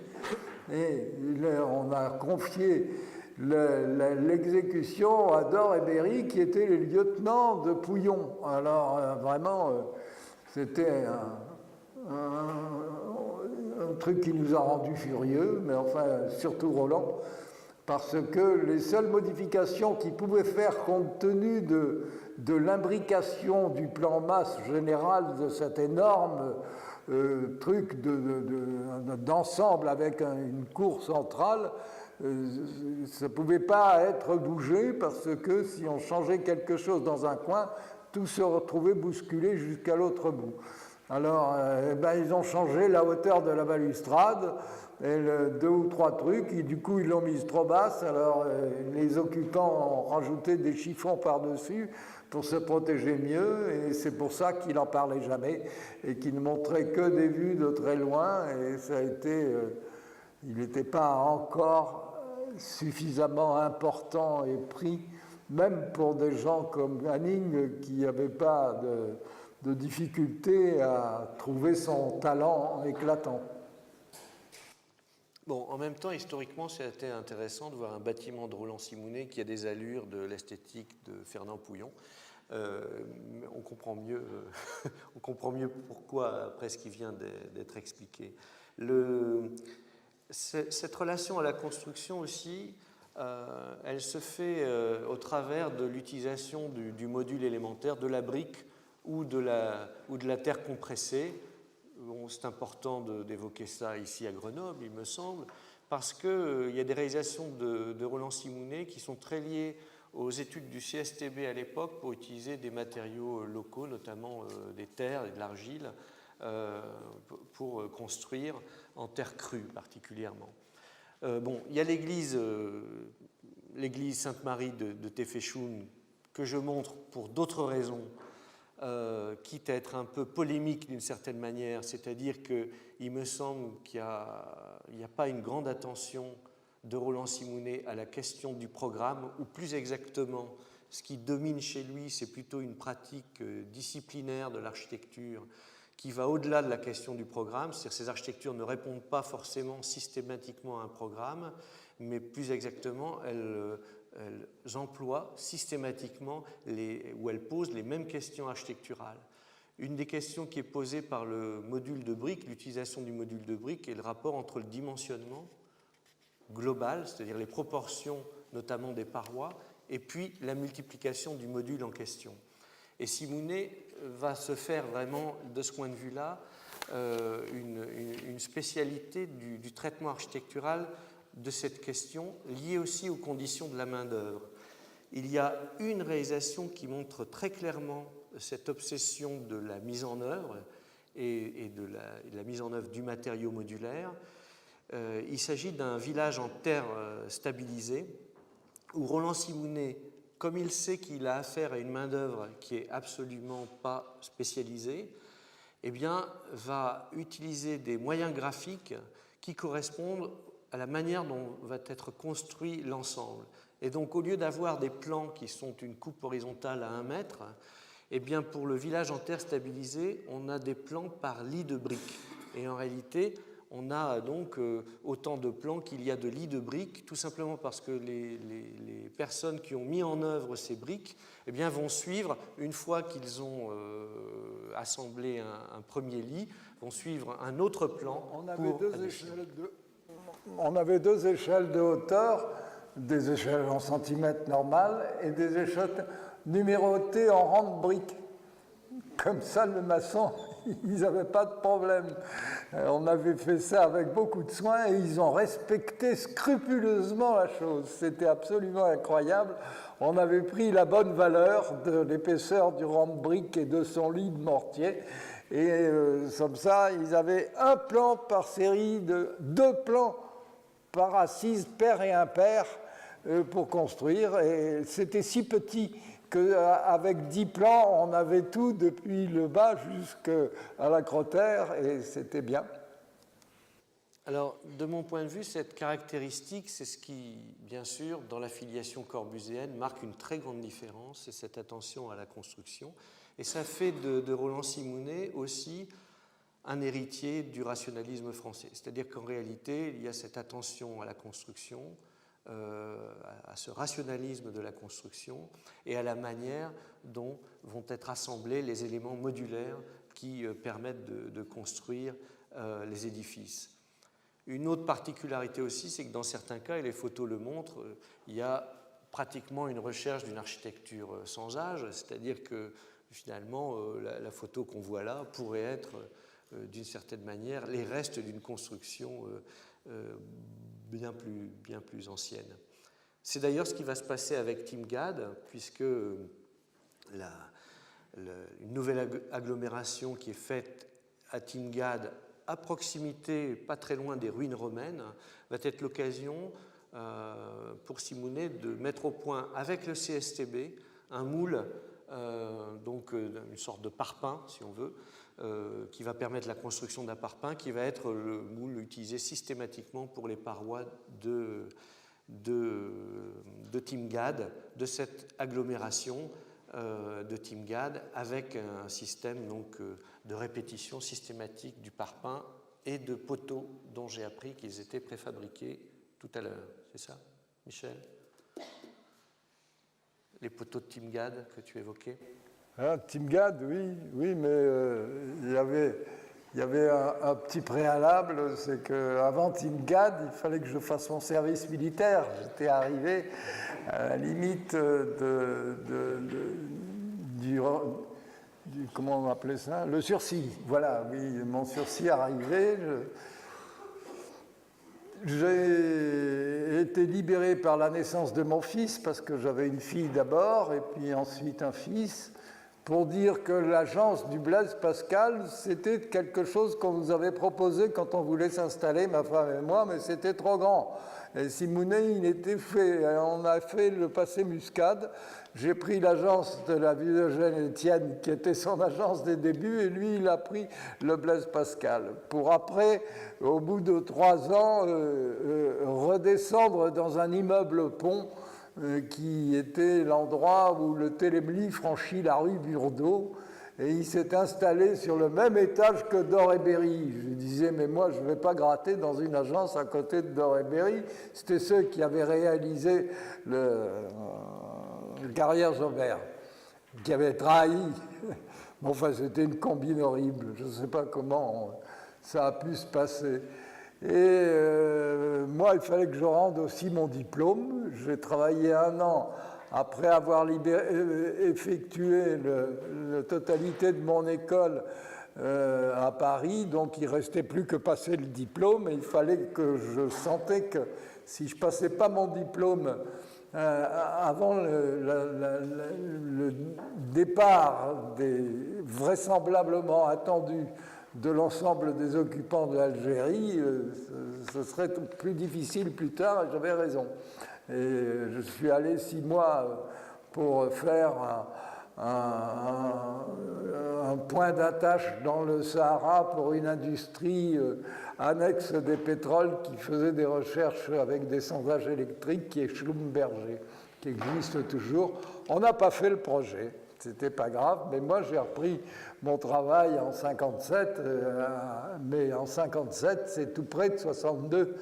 Speaker 2: Et on a confié l'exécution à Dore et Berry, qui étaient les lieutenants de Pouillon. Alors, vraiment, c'était un truc qui nous a rendus furieux, mais enfin, surtout Roland, parce que les seules modifications qu'ils pouvaient faire compte tenu de l'imbrication du plan masse général de cet énorme truc d'ensemble avec une cour centrale, ça ne pouvait pas être bougé parce que si on changeait quelque chose dans un coin, tout se retrouvait bousculé jusqu'à l'autre bout. Alors, ils ont changé la hauteur de la balustrade, et deux ou trois trucs, et du coup ils l'ont mise trop basse, alors les occupants ont rajouté des chiffons par-dessus pour se protéger mieux, et c'est pour ça qu'il n'en parlait jamais, et qu'il ne montrait que des vues de très loin, et ça a été... il n'était pas encore suffisamment important et pris, même pour des gens comme Hanning qui n'avaient pas de difficulté à trouver son talent éclatant.
Speaker 1: Bon, en même temps, historiquement, c'était intéressant de voir un bâtiment de Roland-Simonet qui a des allures de l'esthétique de Fernand Pouillon. On comprend mieux pourquoi, après ce qui vient d'être expliqué. Cette relation à la construction aussi, elle se fait au travers de l'utilisation du module élémentaire, de la brique ou de la terre compressée. Bon, c'est important d'évoquer ça ici à Grenoble, il me semble, parce qu'il y a des réalisations de Roland-Simonet qui sont très liées aux études du CSTB à l'époque pour utiliser des matériaux locaux, notamment des terres et de l'argile, pour construire en terre crue particulièrement. Bon, il y a l'église Sainte-Marie de Téféchoun que je montre pour d'autres raisons, quitte à être un peu polémique d'une certaine manière, c'est-à-dire qu'il me semble qu'il n'y a pas une grande attention de Roland-Simonet à la question du programme, ou plus exactement, ce qui domine chez lui, c'est plutôt une pratique disciplinaire de l'architecture qui va au-delà de la question du programme, c'est-à-dire que ces architectures ne répondent pas forcément systématiquement à un programme, mais plus exactement, elles emploient systématiquement ou elles posent les mêmes questions architecturales. Une des questions qui est posée par le module de briques, l'utilisation du module de briques, est le rapport entre le dimensionnement global, c'est-à-dire les proportions notamment des parois, et puis la multiplication du module en question. Et Simonet va se faire vraiment, de ce point de vue-là, une spécialité du traitement architectural de cette question, liée aussi aux conditions de la main-d'œuvre. Il y a une réalisation qui montre très clairement cette obsession de la mise en œuvre et de la mise en œuvre du matériau modulaire. Il s'agit d'un village en terre stabilisée où Roland-Simonet, comme il sait qu'il a affaire à une main-d'œuvre qui n'est absolument pas spécialisée, eh bien, va utiliser des moyens graphiques qui correspondent à la manière dont va être construit l'ensemble. Et donc, au lieu d'avoir des plans qui sont une coupe horizontale à 1 mètre, eh bien, pour le village en terre stabilisée, on a des plans par lit de briques. Et en réalité, on a donc autant de plans qu'il y a de lits de briques, tout simplement parce que les personnes qui ont mis en œuvre ces briques eh bien, vont suivre, une fois qu'ils ont assemblé un premier lit, vont suivre un autre plan.
Speaker 2: On avait deux échelles de hauteur, des échelles en centimètres normales et des échelles numérotées en rang de briques. Comme ça, le maçon, ils n'avaient pas de problème. On avait fait ça avec beaucoup de soin et ils ont respecté scrupuleusement la chose. C'était absolument incroyable. On avait pris la bonne valeur de l'épaisseur du rang de briques et de son lit de mortier. Et comme ça, ils avaient un plan par série de 2 plans par assise, pair et impair, pour construire. Et c'était si petit qu'avec 10 plans, on avait tout depuis le bas jusqu'à la crotère, et c'était bien.
Speaker 1: Alors, de mon point de vue, cette caractéristique, c'est ce qui, bien sûr, dans la filiation corbusienne, marque une très grande différence, c'est cette attention à la construction. Et ça fait de Roland Simounet aussi un héritier du rationalisme français. C'est-à-dire qu'en réalité, il y a cette attention à la construction, à ce rationalisme de la construction et à la manière dont vont être assemblés les éléments modulaires qui permettent de construire les édifices. Une autre particularité aussi, c'est que dans certains cas, et les photos le montrent, il y a pratiquement une recherche d'une architecture sans âge, c'est-à-dire que finalement, la photo qu'on voit là pourrait être, d'une certaine manière, les restes d'une construction bien plus ancienne. C'est d'ailleurs ce qui va se passer avec Timgad, puisque une nouvelle agglomération qui est faite à Timgad, à proximité, pas très loin des ruines romaines, va être l'occasion pour Simounet de mettre au point avec le CSTB un moule, donc une sorte de parpaing, si on veut, qui va permettre la construction d'un parpaing, qui va être le moule utilisé systématiquement pour les parois de Timgad, de cette agglomération de Timgad, avec un système donc, de répétition systématique du parpaing et de poteaux dont j'ai appris qu'ils étaient préfabriqués tout à l'heure. C'est ça, Michel? Les poteaux de Timgad que tu évoquais?
Speaker 2: Ah, Timgad, oui, mais il y avait un petit préalable, c'est qu'avant Timgad, il fallait que je fasse mon service militaire. J'étais arrivé à la limite du comment on appelait ça? Le sursis. Voilà, oui, mon sursis arrivait. J'ai été libéré par la naissance de mon fils, parce que j'avais une fille d'abord, et puis ensuite un fils, pour dire que l'agence du Blaise Pascal, c'était quelque chose qu'on nous avait proposé quand on voulait s'installer, ma femme et moi, mais c'était trop grand. Et Simounet, il était fait. On a fait le passé Muscade. J'ai pris l'agence de la ville Eugène Étienne, qui était son agence des débuts, et lui, il a pris le Blaise Pascal. Pour après, au bout de 3 ans, redescendre dans un immeuble pont qui était l'endroit où le Télémli franchit la rue Burdeau, et il s'est installé sur le même étage que Doré-Berry. Je lui disais, mais moi, je ne vais pas gratter dans une agence à côté de Doré-Berry. C'était ceux qui avaient réalisé le Carrières-Aubert, qui avaient trahi. Bon, enfin, c'était une combine horrible. Je ne sais pas comment ça a pu se passer. Et moi, il fallait que je rende aussi mon diplôme. J'ai travaillé 1 an après avoir effectué la totalité de mon école à Paris. Donc, il ne restait plus que passer le diplôme. Et il fallait que je sentais que si je ne passais pas mon diplôme avant le départ vraisemblablement attendu de l'ensemble des occupants de l'Algérie, ce serait plus difficile plus tard, et j'avais raison. Et je suis allé 6 mois pour faire un point d'attache dans le Sahara pour une industrie annexe des pétroles qui faisait des recherches avec des sondages électriques, qui est Schlumberger, qui existe toujours. On n'a pas fait le projet. C'était pas grave, mais moi j'ai repris mon travail en 57, mais en 57 c'est tout près de 62,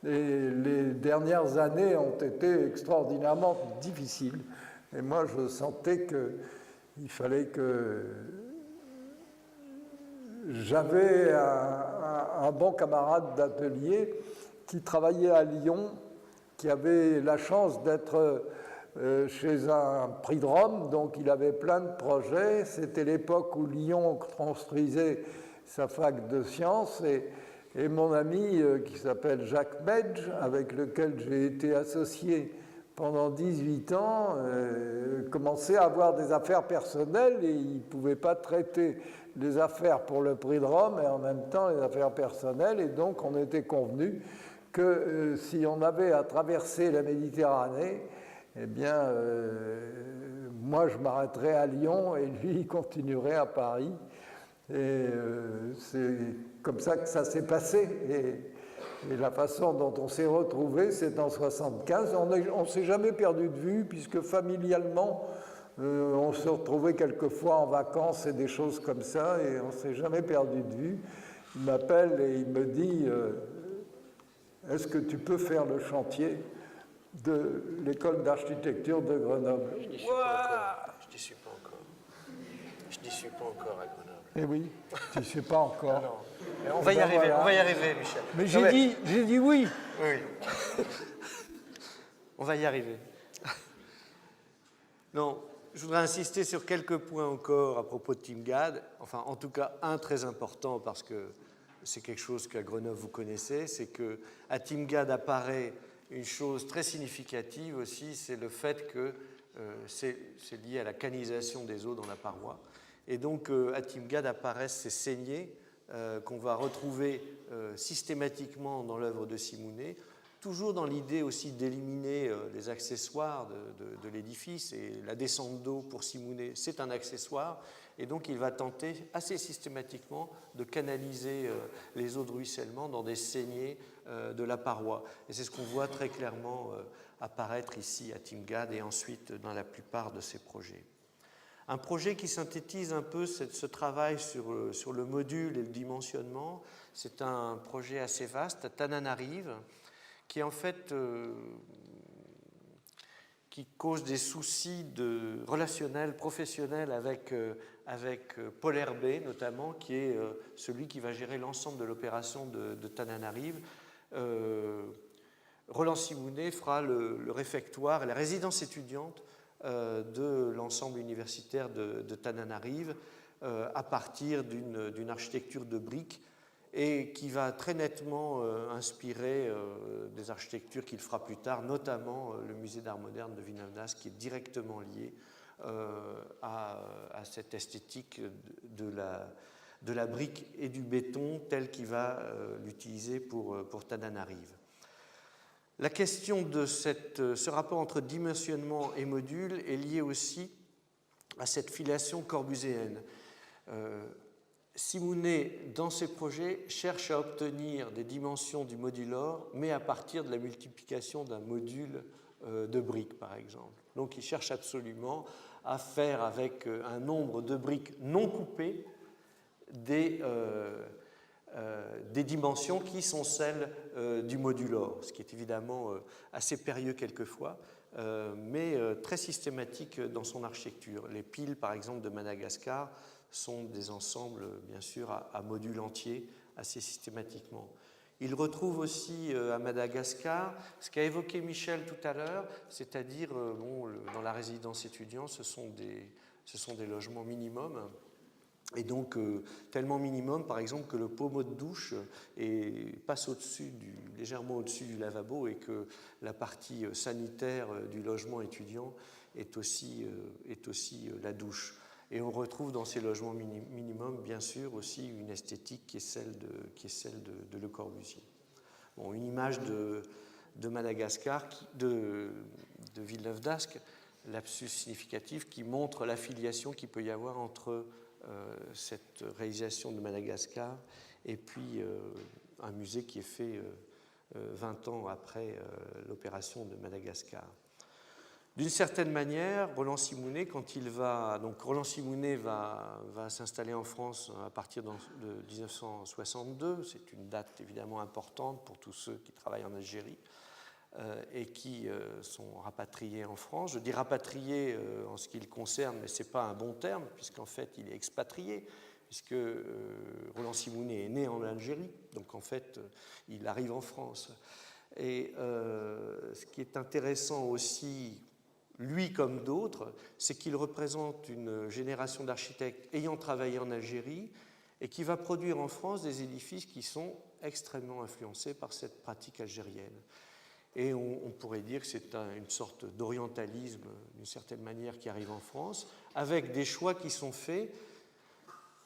Speaker 2: et les dernières années ont été extraordinairement difficiles. Et moi je sentais qu'il fallait que j'avais un bon camarade d'atelier qui travaillait à Lyon, qui avait la chance d'être chez un prix de Rome, donc il avait plein de projets. C'était l'époque où Lyon construisait sa fac de sciences, et mon ami qui s'appelle Jacques Medge, avec lequel j'ai été associé pendant 18 ans, commençait à avoir des affaires personnelles, et il ne pouvait pas traiter les affaires pour le prix de Rome et en même temps les affaires personnelles, et donc on était convenu que si on avait à traverser la Méditerranée, eh bien, moi, je m'arrêterais à Lyon et lui, il continuerait à Paris. Et c'est comme ça que ça s'est passé. Et la façon dont on s'est retrouvés, c'est en 1975. On ne s'est jamais perdu de vue, puisque familialement, on se retrouvait quelquefois en vacances et des choses comme ça, et on ne s'est jamais perdu de vue. Il m'appelle et il me dit est-ce que tu peux faire le chantier de l'école d'architecture de Grenoble?
Speaker 1: Je n'y suis pas encore. Je n'y suis pas encore. Je n'y suis pas encore à Grenoble.
Speaker 2: Eh oui, tu ne sais pas encore.
Speaker 1: Ah non. Mais on va y arriver, voilà. On va y arriver, Michel.
Speaker 2: Mais j'ai dit oui.
Speaker 1: Oui. On va y arriver. Non, je voudrais insister sur quelques points encore à propos de TIMGAD. Enfin, en tout cas, un très important, parce que c'est quelque chose qu'à Grenoble vous connaissez, c'est qu'à TIMGAD apparaît une chose très significative aussi, c'est le fait que c'est lié à la canisation des eaux dans la paroi. Et donc, à TIMGAD apparaissent ces saignées qu'on va retrouver systématiquement dans l'œuvre de Simounet, toujours dans l'idée aussi d'éliminer les accessoires de l'édifice. Et la descente d'eau pour Simounet, c'est un accessoire. Et donc, il va tenter assez systématiquement de canaliser les eaux de ruissellement dans des saignées de la paroi. Et c'est ce qu'on voit très clairement apparaître ici à TIMGAD et ensuite dans la plupart de ces projets. Un projet qui synthétise un peu ce travail sur le module et le dimensionnement, c'est un projet assez vaste, à Tananarive, qui en fait qui cause des soucis relationnels, professionnels avec Paul Herbet notamment, qui est celui qui va gérer l'ensemble de l'opération de Tananarive. Roland Simounet fera le réfectoire et la résidence étudiante de l'ensemble universitaire de Tananarive à partir d'une architecture de briques et qui va très nettement inspirer des architectures qu'il fera plus tard, notamment le musée d'art moderne de Villeneuve-d'Ascq, qui est directement lié à cette esthétique de la brique et du béton tel qu'il va l'utiliser pour Tananarive. La question de ce rapport entre dimensionnement et module est liée aussi à cette filiation corbuséenne. Simounet, dans ses projets, cherche à obtenir des dimensions du modulor, mais à partir de la multiplication d'un module de briques, par exemple. Donc, il cherche absolument à faire avec un nombre de briques non coupées des dimensions qui sont celles du modulor, ce qui est évidemment assez périlleux quelquefois, mais très systématique dans son architecture. Les piles, par exemple, de Madagascar sont des ensembles, bien sûr, à modules entiers, assez systématiquement. Il retrouve aussi à Madagascar ce qu'a évoqué Michel tout à l'heure, c'est-à-dire, dans la résidence étudiante, ce sont des logements minimums. Et donc, tellement minimum, par exemple, que le pommeau de douche passe légèrement au-dessus du lavabo et que la partie sanitaire du logement étudiant est aussi la douche. Et on retrouve dans ces logements minimums, bien sûr, aussi une esthétique qui est celle de Le Corbusier. Bon, une image de Madagascar, de Villeneuve-d'Ascq, lapsus significatif, qui montre l'affiliation qu'il peut y avoir entre cette réalisation de Madagascar et puis un musée qui est fait 20 ans après l'opération de Madagascar. D'une certaine manière, Roland Simounet, Roland Simounet va s'installer en France à partir de 1962, c'est une date évidemment importante pour tous ceux qui travaillent en Algérie et qui sont rapatriés en France. Je dis rapatriés en ce qui le concerne, mais ce n'est pas un bon terme, puisqu'en fait il est expatrié, puisque Roland Simounet est né en Algérie, donc en fait il arrive en France. Et ce qui est intéressant aussi, lui comme d'autres, c'est qu'il représente une génération d'architectes ayant travaillé en Algérie et qui va produire en France des édifices qui sont extrêmement influencés par cette pratique algérienne. Et on pourrait dire que c'est une sorte d'orientalisme, d'une certaine manière, qui arrive en France, avec des choix qui sont faits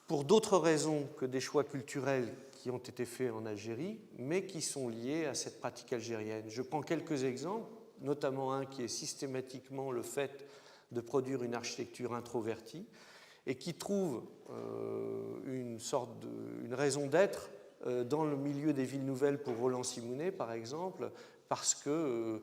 Speaker 1: pour d'autres raisons que des choix culturels qui ont été faits en Algérie, mais qui sont liés à cette pratique algérienne. Je prends quelques exemples, notamment un qui est systématiquement le fait de produire une architecture introvertie et qui trouve une raison d'être dans le milieu des villes nouvelles pour Roland Simounet, par exemple, parce que,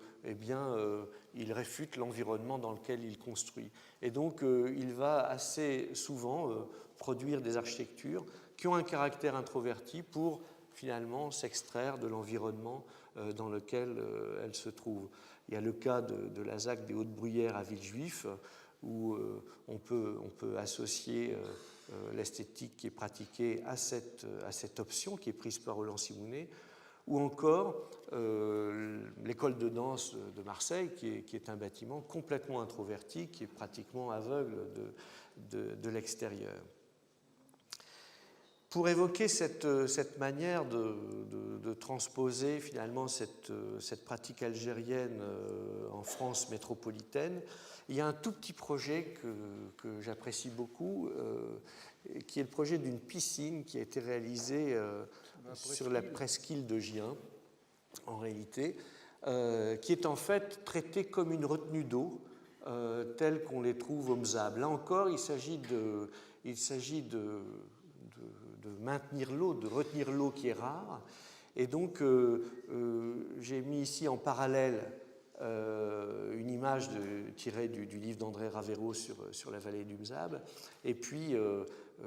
Speaker 1: il réfute l'environnement dans lequel il construit. Et donc, il va assez souvent produire des architectures qui ont un caractère introverti pour finalement s'extraire de l'environnement dans lequel elles se trouvent. Il y a le cas de la ZAC des Hautes-Bruyères à Villejuif, où on peut associer l'esthétique qui est pratiquée à cette option qui est prise par Roland Simounet, ou encore l'école de danse de Marseille, qui est un bâtiment complètement introverti, qui est pratiquement aveugle de l'extérieur. Pour évoquer cette manière de transposer finalement cette pratique algérienne en France métropolitaine, il y a un tout petit projet que j'apprécie beaucoup, qui est le projet d'une piscine qui a été réalisée sur la presqu'île de Gien, en réalité, qui est en fait traitée comme une retenue d'eau, telle qu'on les trouve au Mzab. Là encore, il s'agit de maintenir l'eau, de retenir l'eau qui est rare. Et donc, j'ai mis ici en parallèle une image tirée du livre d'André Ravero sur la vallée du Mzab. Et puis,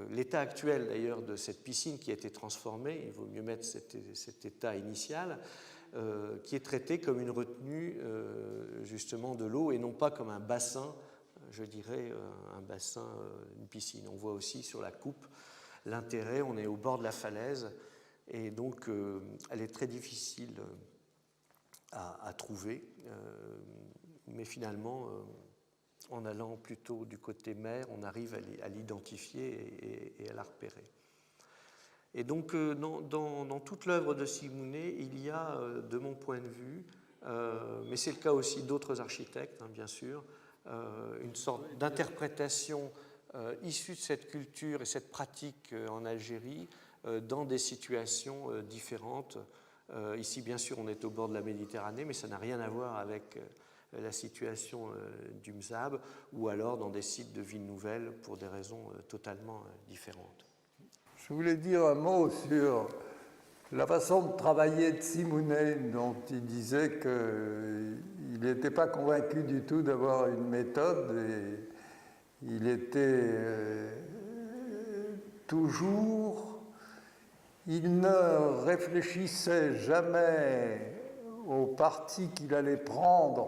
Speaker 1: l'état actuel, d'ailleurs, de cette piscine qui a été transformée, il vaut mieux mettre cet état initial, qui est traité comme une retenue, justement, de l'eau et non pas comme un bassin, je dirais, un bassin, une piscine. On voit aussi sur la coupe l'intérêt, on est au bord de la falaise, et donc elle est très difficile à trouver, mais finalement, en allant plutôt du côté mer, on arrive à l'identifier et à la repérer. Et donc, dans toute l'œuvre de Simounet, il y a, de mon point de vue, mais c'est le cas aussi d'autres architectes, hein, bien sûr, une sorte d'interprétation issue de cette culture et cette pratique en Algérie dans des situations différentes. Ici, bien sûr, on est au bord de la Méditerranée, mais ça n'a rien à voir avec la situation du Mzab, ou alors dans des sites de villes nouvelles pour des raisons totalement différentes.
Speaker 2: Je voulais dire un mot sur la façon de travailler de Simounet, dont il disait qu'il n'était pas convaincu du tout d'avoir une méthode, et il était toujours... Il ne réfléchissait jamais au parti qu'il allait prendre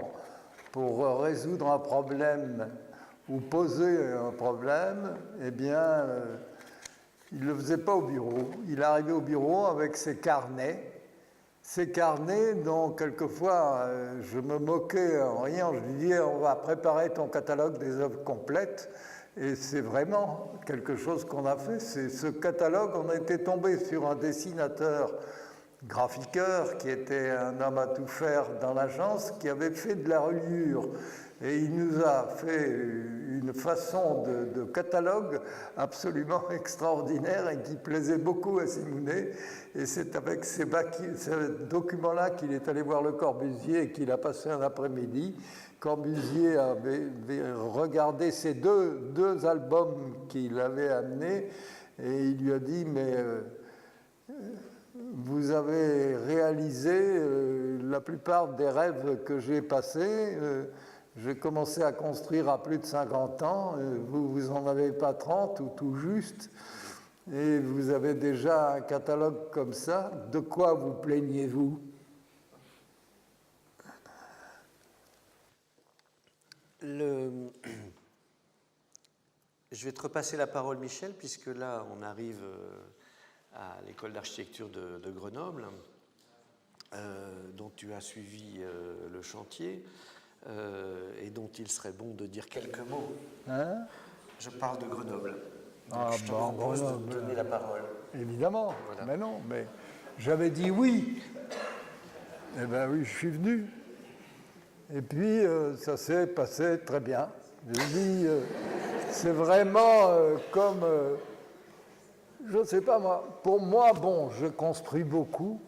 Speaker 2: pour résoudre un problème ou poser un problème. Eh bien, il ne le faisait pas au bureau. Il arrivait au bureau avec ses carnets dont quelquefois je me moquais en riant. Je lui disais, on va préparer ton catalogue des œuvres complètes. Et c'est vraiment quelque chose qu'on a fait. C'est ce catalogue, on était tombé sur un dessinateur graphiqueur qui était un homme à tout faire dans l'agence, qui avait fait de la reliure. Et il nous a fait une façon de catalogue absolument extraordinaire et qui plaisait beaucoup à Simounet. Et c'est avec ces documents-là qu'il est allé voir Le Corbusier et qu'il a passé un après-midi. Corbusier avait regardé ces deux albums qu'il avait amenés et il lui a dit « Mais vous avez réalisé la plupart des rêves que j'ai passés. J'ai commencé à construire à plus de 50 ans. Vous n'en avez pas 30 ou tout juste. Et vous avez déjà un catalogue comme ça. De quoi vous plaignez-vous »
Speaker 1: Je vais te repasser la parole, Michel, puisque là, on arrive à l'école d'architecture de Grenoble, dont tu as suivi le chantier, et dont il serait bon de dire quelques mots.
Speaker 2: Hein ?
Speaker 1: Je parle de Grenoble.
Speaker 2: Donc
Speaker 1: je te propose de me donner la parole.
Speaker 2: Évidemment,
Speaker 1: voilà.
Speaker 2: Mais non, mais j'avais dit oui. Eh bien oui, je suis venu. Et puis, ça s'est passé très bien. Je dis, c'est vraiment comme... je ne sais pas, moi. Pour moi, bon, je construis beaucoup.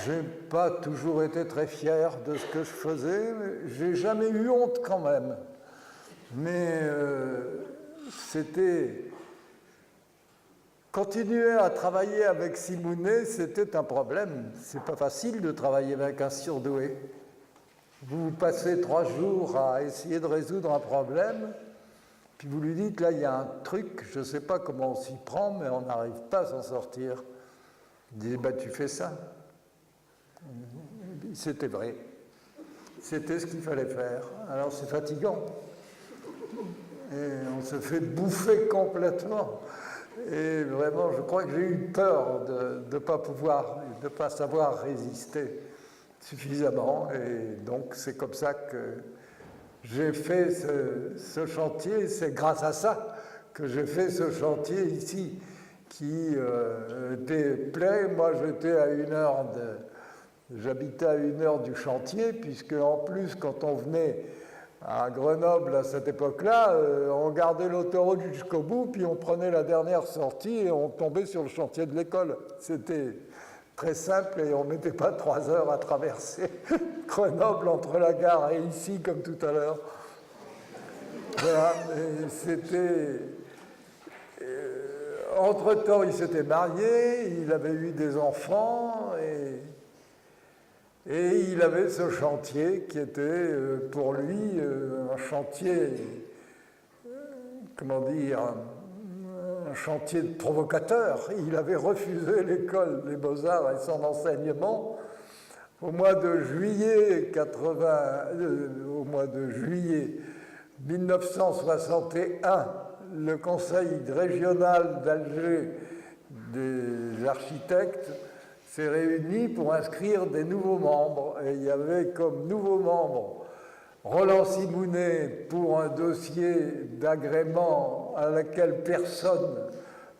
Speaker 2: Je n'ai pas toujours été très fier de ce que je faisais. Je n'ai jamais eu honte quand même. Mais c'était continuer à travailler avec Simounet, c'était un problème. C'est pas facile de travailler avec un surdoué. Vous passez 3 jours à essayer de résoudre un problème, puis vous lui dites, là, il y a un truc, je ne sais pas comment on s'y prend, mais on n'arrive pas à s'en sortir. Il dit, bah, tu fais ça. C'était vrai. C'était ce qu'il fallait faire. Alors, c'est fatigant. Et on se fait bouffer complètement. Et vraiment, je crois que j'ai eu peur de ne pas pouvoir, de ne pas savoir résister suffisamment. Et donc, c'est comme ça que j'ai fait ce chantier. C'est grâce à ça que j'ai fait ce chantier ici, qui était plein. Moi, j'habitais à 1 heure du chantier, puisque en plus, quand on venait à Grenoble à cette époque-là, on gardait l'autoroute jusqu'au bout, puis on prenait la dernière sortie et on tombait sur le chantier de l'école. C'était très simple et on ne mettait pas 3 heures à traverser Grenoble entre la gare et ici, comme tout à l'heure. Voilà, et c'était... Entre-temps, il s'était marié, il avait eu des enfants et il avait ce chantier qui était pour lui un chantier, comment dire, un chantier provocateur. Il avait refusé l'école des Beaux-Arts et son enseignement. Au mois de juillet 1961, le Conseil régional d'Alger des architectes s'est réuni pour inscrire des nouveaux membres. Et il y avait comme nouveaux membres Roland Simounet pour un dossier d'agrément à laquelle personne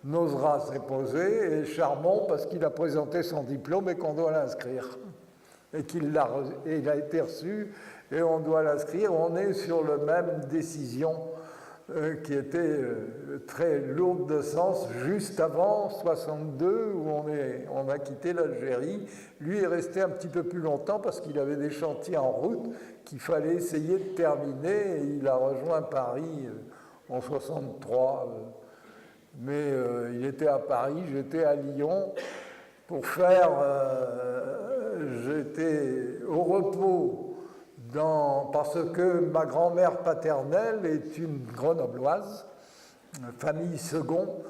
Speaker 2: n'osera s'opposer, et Charmont parce qu'il a présenté son diplôme et qu'on doit l'inscrire. Et il a été reçu et on doit l'inscrire. On est sur la même décision qui était très lourde de sens juste avant 62 où on a quitté l'Algérie. Lui est resté un petit peu plus longtemps parce qu'il avait des chantiers en route qu'il fallait essayer de terminer et il a rejoint Paris en 63. Mais il était à Paris, j'étais à Lyon pour faire... j'étais au repos parce que ma grand-mère paternelle est une grenobloise, famille Second,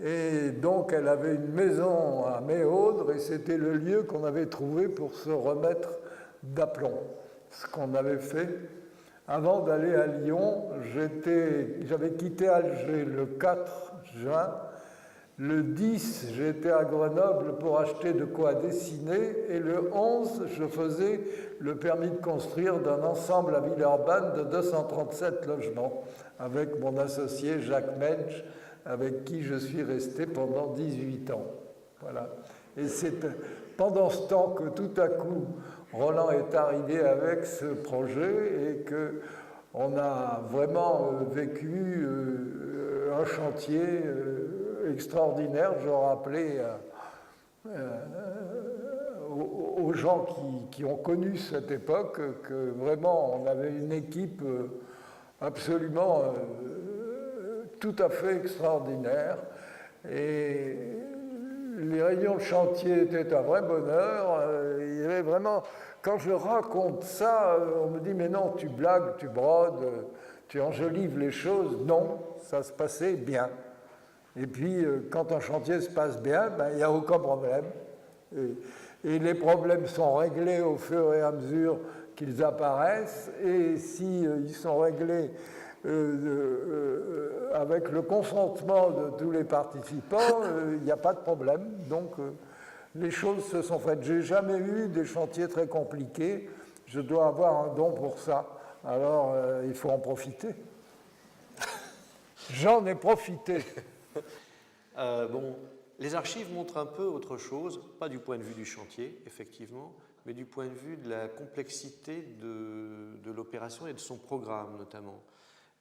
Speaker 2: et donc elle avait une maison à Méaudre et c'était le lieu qu'on avait trouvé pour se remettre d'aplomb. Ce qu'on avait fait avant d'aller à Lyon, j'avais quitté Alger le 4 juin. Le 10, j'étais à Grenoble pour acheter de quoi dessiner et le 11, je faisais le permis de construire d'un ensemble à Villeurbanne de 237 logements avec mon associé Jacques Mensch, avec qui je suis resté pendant 18 ans. Voilà. Et c'est pendant ce temps que tout à coup, Roland est arrivé avec ce projet et qu'on a vraiment vécu un chantier extraordinaire. Je rappelais aux gens qui ont connu cette époque que vraiment on avait une équipe absolument tout à fait extraordinaire et les réunions de chantier étaient un vrai bonheur. Il y avait vraiment, quand je raconte ça, on me dit mais non, tu blagues, tu brodes, tu enjolives les choses. Non, ça se passait bien. Et puis, quand un chantier se passe bien, ben, il n'y a aucun problème. Et les problèmes sont réglés au fur et à mesure qu'ils apparaissent. Et s'ils sont réglés avec le consentement de tous les participants, il n'y a pas de problème. Donc, les choses se sont faites. Je n'ai jamais eu des chantiers très compliqués. Je dois avoir un don pour ça. Alors, il faut en profiter. J'en ai profité.
Speaker 1: Bon, les archives montrent un peu autre chose, pas du point de vue du chantier, effectivement, mais du point de vue de la complexité de l'opération et de son programme, notamment.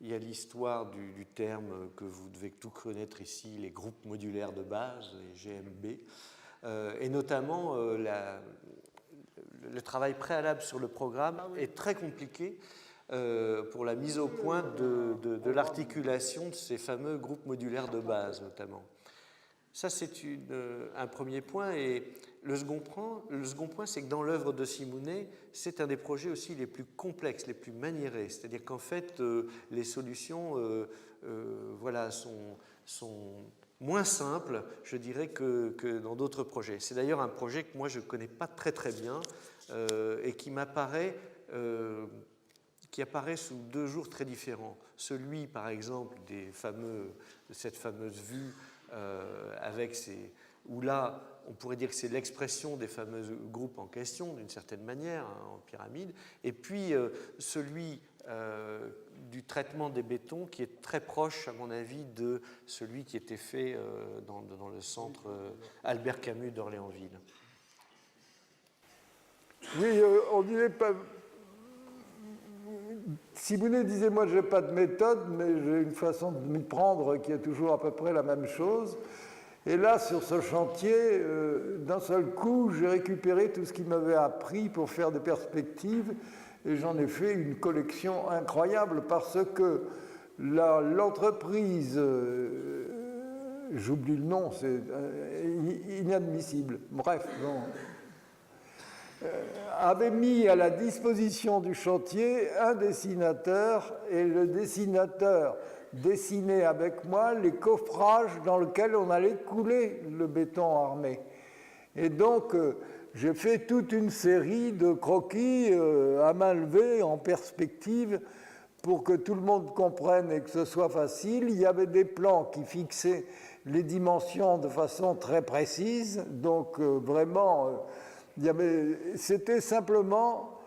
Speaker 1: Il y a l'histoire du terme que vous devez tout connaître ici, les groupes modulaires de base, les GMB, et notamment le travail préalable sur le programme est très compliqué pour la mise au point de l'articulation de ces fameux groupes modulaires de base, notamment. Ça, c'est un premier point. Et le second point, c'est que dans l'œuvre de Simounet, c'est un des projets aussi les plus complexes, les plus maniérés. C'est-à-dire qu'en fait, les solutions voilà, sont moins simples, je dirais, que dans d'autres projets. C'est d'ailleurs un projet que moi, je ne connais pas très très bien et qui m'apparaît... qui apparaît sous deux jours très différents. Celui, par exemple, de cette fameuse vue avec où là, on pourrait dire que c'est l'expression des fameux groupes en question, d'une certaine manière, hein, en pyramide, et puis celui du traitement des bétons, qui est très proche, à mon avis, de celui qui était fait dans le centre Albert Camus d'Orléansville.
Speaker 2: Oui, on dirait pas... Simounet disait, moi, je n'ai pas de méthode, mais j'ai une façon de m'y prendre qui est toujours à peu près la même chose. Et là, sur ce chantier, d'un seul coup, j'ai récupéré tout ce qu'il m'avait appris pour faire des perspectives, et j'en ai fait une collection incroyable parce que l'entreprise, j'oublie le nom, c'est inadmissible. Bref, bon. Avait mis à la disposition du chantier un dessinateur, et le dessinateur dessinait avec moi les coffrages dans lesquels on allait couler le béton armé. Et donc, j'ai fait toute une série de croquis à main levée, en perspective, pour que tout le monde comprenne et que ce soit facile. Il y avait des plans qui fixaient les dimensions de façon très précise, donc vraiment... C'était simplement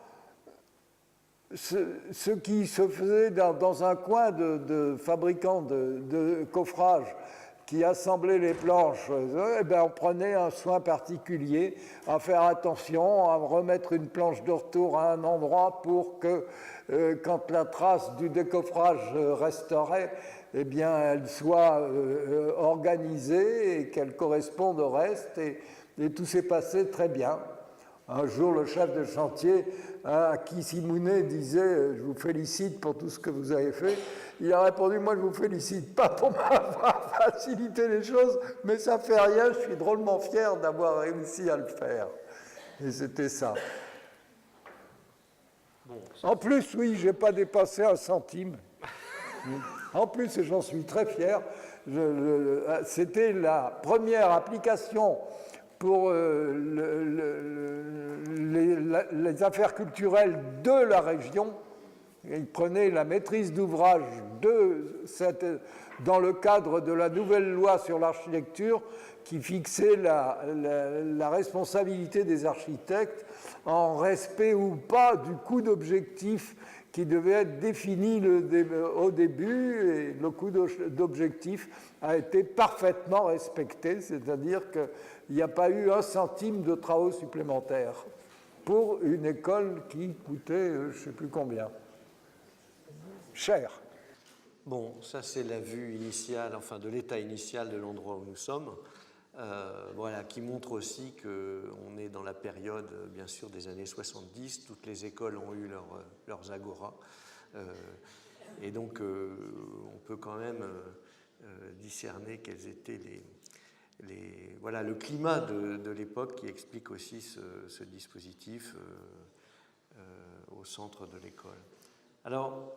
Speaker 2: ce qui se faisait dans un coin de fabricants de coffrage qui assemblaient les planches. Eh bien, on prenait un soin particulier à faire attention, à remettre une planche de retour à un endroit pour que, quand la trace du décoffrage resterait, eh bien, elle soit organisée et qu'elle corresponde au reste. Et tout s'est passé très bien. Un jour, le chef de chantier, à qui Simounet disait « Je vous félicite pour tout ce que vous avez fait », il a répondu « Moi, je ne vous félicite pas pour m'avoir facilité les choses, mais ça ne fait rien, je suis drôlement fier d'avoir réussi à le faire. » Et c'était ça. Bon, en plus, oui, je n'ai pas dépassé un centime. En plus, et j'en suis très fier, c'était la première application pour les affaires culturelles de la région. Il prenait la maîtrise d'ouvrage dans le cadre de la nouvelle loi sur l'architecture qui fixait la responsabilité des architectes en respect ou pas du coût d'objectif qui devait être défini au début, et le coût d'objectif a été parfaitement respecté, c'est-à-dire qu'il n'y a pas eu un centime de travaux supplémentaires pour une école qui coûtait je ne sais plus combien. Cher.
Speaker 1: Bon, ça c'est la vue initiale, enfin de l'état initial de l'endroit où nous sommes. Voilà, qui montre aussi qu'on est dans la période, bien sûr, des années 70. Toutes les écoles ont eu leurs agoras. Et donc, on peut quand même discerner quels étaient voilà, le climat de l'époque qui explique aussi ce dispositif au centre de l'école. Alors,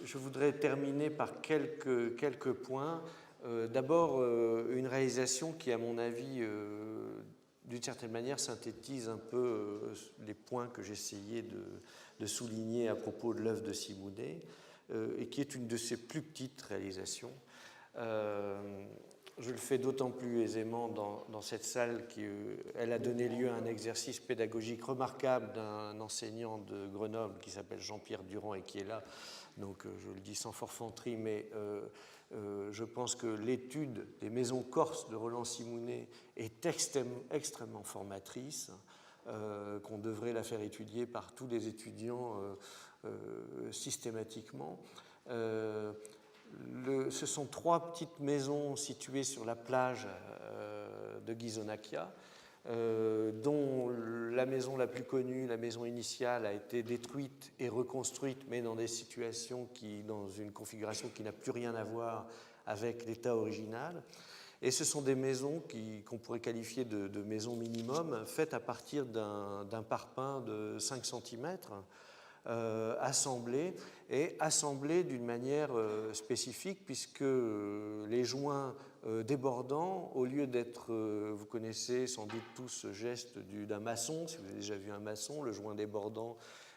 Speaker 1: je voudrais terminer par quelques points. D'abord, une réalisation qui, à mon avis, d'une certaine manière, synthétise un peu les points que j'essayais de souligner à propos de l'œuvre de Simounet, et qui est une de ses plus petites réalisations. Je le fais d'autant plus aisément dans cette salle qu'elle a donné lieu à un exercice pédagogique remarquable d'un enseignant de Grenoble qui s'appelle Jean-Pierre Durand et qui est là. Donc je le dis sans forfanterie, mais je pense que l'étude des maisons corses de Roland Simounet est extrêmement formatrice, qu'on devrait la faire étudier par tous les étudiants systématiquement. Ce sont 3 petites maisons situées sur la plage de Ghisonaccia, dont la maison la plus connue, la maison initiale, a été détruite et reconstruite, mais dans des situations dans une configuration qui n'a plus rien à voir avec l'état original. Et ce sont des maisons qu'on pourrait qualifier de maisons minimum, faites à partir d'un parpaing de 5 cm, assemblés d'une manière spécifique, puisque les joints débordants, au lieu d'être, vous connaissez sans doute tous ce geste d'un maçon, si vous avez déjà vu un maçon, le joint débordant,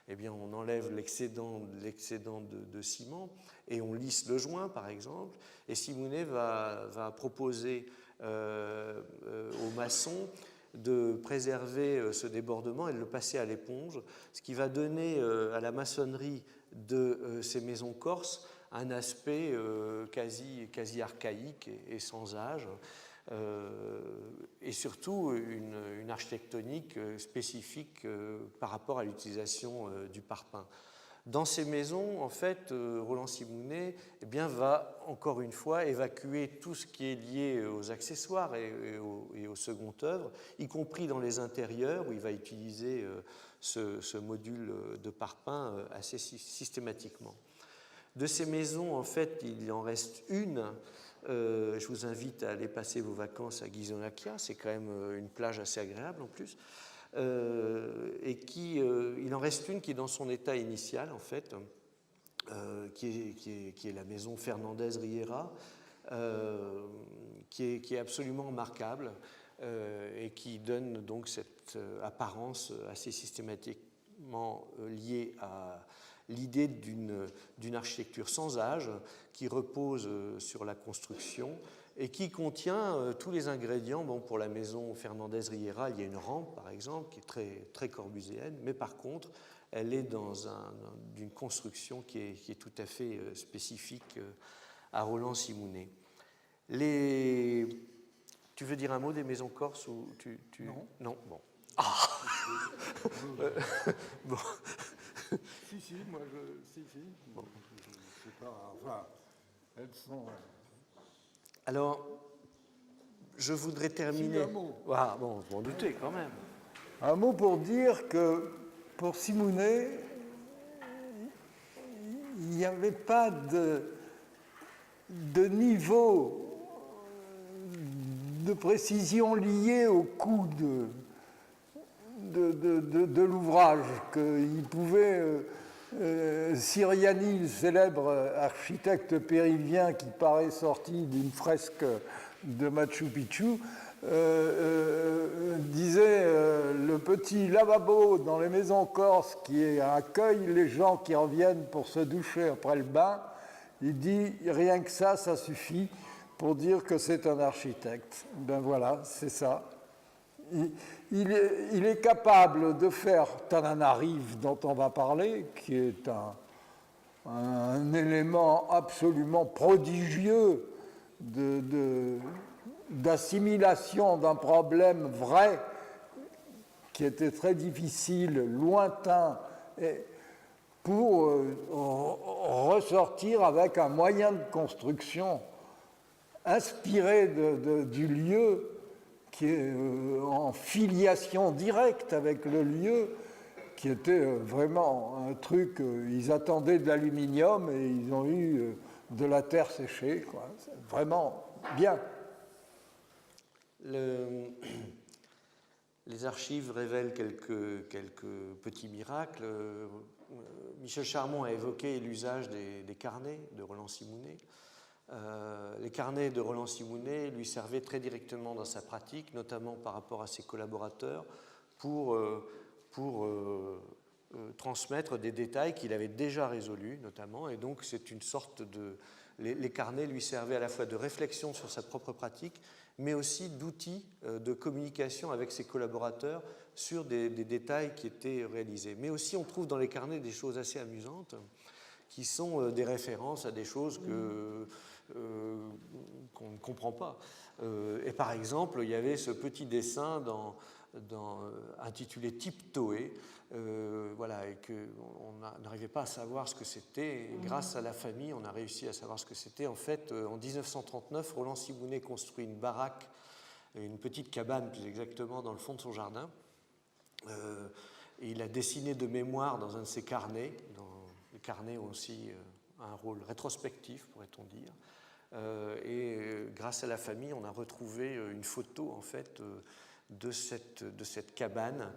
Speaker 1: eh bien, on enlève l'excédent de ciment et on lisse le joint, par exemple. Et Simounet va proposer aux maçons de préserver ce débordement et de le passer à l'éponge, ce qui va donner à la maçonnerie de ces maisons corses un aspect quasi archaïque et sans âge, et surtout une architectonique spécifique par rapport à l'utilisation du parpaing. Dans ces maisons, en fait, Roland Simounet va encore une fois évacuer tout ce qui est lié aux accessoires et aux secondes œuvres, y compris dans les intérieurs où il va utiliser ce module de parpaing assez systématiquement. De ces maisons, en fait, il en reste une. Je vous invite à aller passer vos vacances à Ghisonaccia, c'est quand même une plage assez agréable en plus. Et il en reste une qui est dans son état initial, en fait, qui est la maison Fernandez-Riera, qui est absolument remarquable et qui donne donc cette apparence assez systématiquement liée à l'idée d'une architecture sans âge qui repose sur la construction et qui contient tous les ingrédients. Bon, pour la maison Fernandez-Riera, il y a une rampe, par exemple, qui est très, très corbusienne, mais par contre, elle est d'une construction qui est tout à fait spécifique à Roland Simounet. Tu veux dire un mot des maisons corses ou
Speaker 2: Non.
Speaker 1: Non. Bon. Ah. Bon.
Speaker 2: Si, moi si. Bon. Je sais pas, enfin, elles sont...
Speaker 1: Alors, je voudrais terminer...
Speaker 2: Si, un mot.
Speaker 1: Ah, bon, vous m'en doutez quand même.
Speaker 2: Un mot pour dire que pour Simounet, il n'y avait pas de niveau de précision lié au coût de l'ouvrage, qu'il pouvait... Siriani, le célèbre architecte péruvien qui paraît sorti d'une fresque de Machu Picchu, disait le petit lavabo dans les maisons corses qui accueille les gens qui reviennent pour se doucher après le bain, il dit rien que ça suffit pour dire que c'est un architecte. Ben voilà, c'est ça. Il est capable de faire Tananarive, dont on va parler, qui est un élément absolument prodigieux d'assimilation d'un problème vrai qui était très difficile, lointain, et pour ressortir avec un moyen de construction inspiré du lieu, qui est en filiation directe avec le lieu, qui était vraiment un truc, ils attendaient de l'aluminium et ils ont eu de la terre séchée, quoi. C'est vraiment bien.
Speaker 1: Les archives révèlent quelques petits miracles. Michel Charmont a évoqué l'usage des carnets de Roland Simounet. Les carnets de Roland Simounet lui servaient très directement dans sa pratique, notamment par rapport à ses collaborateurs, pour transmettre des détails qu'il avait déjà résolus, notamment. Et donc, c'est une sorte de... Les carnets lui servaient à la fois de réflexion sur sa propre pratique, mais aussi d'outils de communication avec ses collaborateurs sur des détails qui étaient réalisés. Mais aussi, on trouve dans les carnets des choses assez amusantes, qui sont des références à des choses qu'on ne comprend pas. Et par exemple, il y avait ce petit dessin intitulé Tiptoe, voilà, et qu'on n'arrivait pas à savoir ce que c'était. Et grâce à la famille, on a réussi à savoir ce que c'était. En fait, en 1939, Roland Simounet construit une baraque, une petite cabane plus exactement, dans le fond de son jardin. Et il a dessiné de mémoire dans un de ses carnets. Les carnets ont aussi un rôle rétrospectif, pourrait-on dire. Grâce à la famille, on a retrouvé une photo en fait de cette cabane.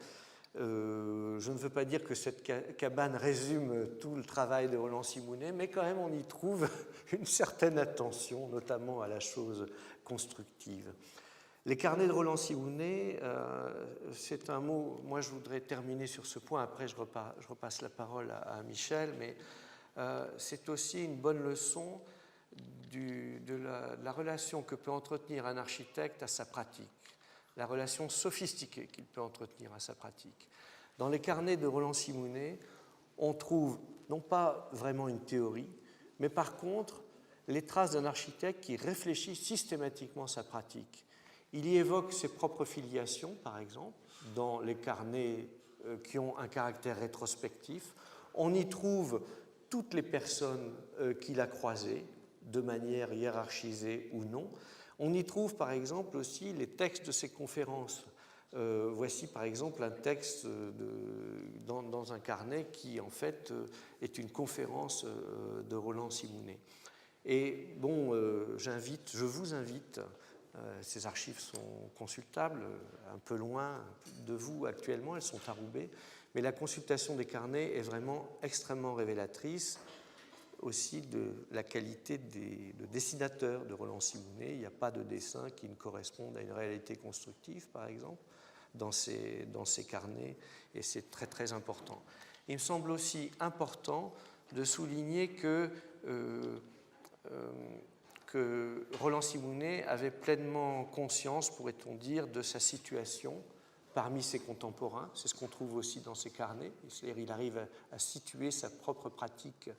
Speaker 1: Je ne veux pas dire que cette cabane résume tout le travail de Roland-Simonet, mais quand même on y trouve une certaine attention, notamment à la chose constructive. Les carnets de Roland-Simonet, c'est un mot, moi je voudrais terminer sur ce point, après je repasse la parole à Michel, mais c'est aussi une bonne leçon de la relation que peut entretenir un architecte à sa pratique, la relation sophistiquée qu'il peut entretenir à sa pratique. Dans les carnets de Roland-Simonet, on trouve non pas vraiment une théorie, mais par contre les traces d'un architecte qui réfléchit systématiquement sa pratique. Il y évoque ses propres filiations, par exemple, dans les carnets qui ont un caractère rétrospectif. On y trouve toutes les personnes qu'il a croisées, de manière hiérarchisée ou non. On y trouve, par exemple, aussi les textes de ses conférences. Voici, par exemple, un texte dans un carnet qui, en fait, est une conférence de Roland-Simonet. Et bon, je vous invite, ces archives sont consultables, un peu loin de vous actuellement, elles sont à Roubaix, mais la consultation des carnets est vraiment extrêmement révélatrice aussi de la qualité de dessinateur de Roland-Simonet. Il n'y a pas de dessin qui ne corresponde à une réalité constructive, par exemple, dans ces carnets, et c'est très très important. Il me semble aussi important de souligner que Roland-Simonet avait pleinement conscience, pourrait-on dire, de sa situation parmi ses contemporains. C'est ce qu'on trouve aussi dans ses carnets. C'est-à-dire il arrive à situer sa propre pratique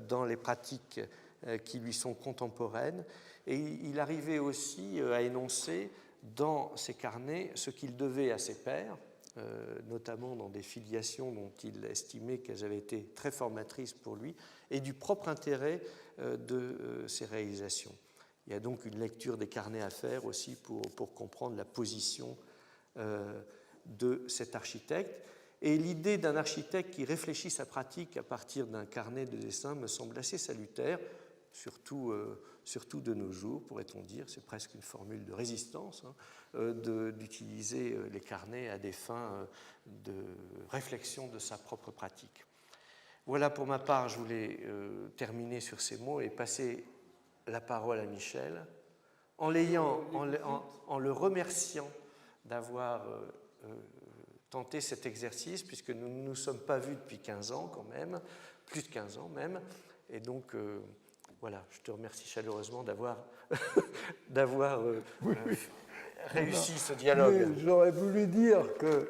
Speaker 1: dans les pratiques qui lui sont contemporaines. Et il arrivait aussi à énoncer dans ses carnets ce qu'il devait à ses pairs, notamment dans des filiations dont il estimait qu'elles avaient été très formatrices pour lui, et du propre intérêt de ses réalisations. Il y a donc une lecture des carnets à faire aussi pour comprendre la position de cet architecte. Et l'idée d'un architecte qui réfléchit sa pratique à partir d'un carnet de dessin me semble assez salutaire, surtout de nos jours, pourrait-on dire, c'est presque une formule de résistance, d'utiliser les carnets à des fins de réflexion de sa propre pratique. Voilà pour ma part, je voulais terminer sur ces mots et passer la parole à Michel, en le remerciant d'avoir tenté cet exercice, puisque nous ne nous sommes pas vus depuis 15 ans quand même, plus de 15 ans même, et donc voilà, je te remercie chaleureusement d'avoir réussi ce dialogue.
Speaker 2: Mais j'aurais voulu dire que,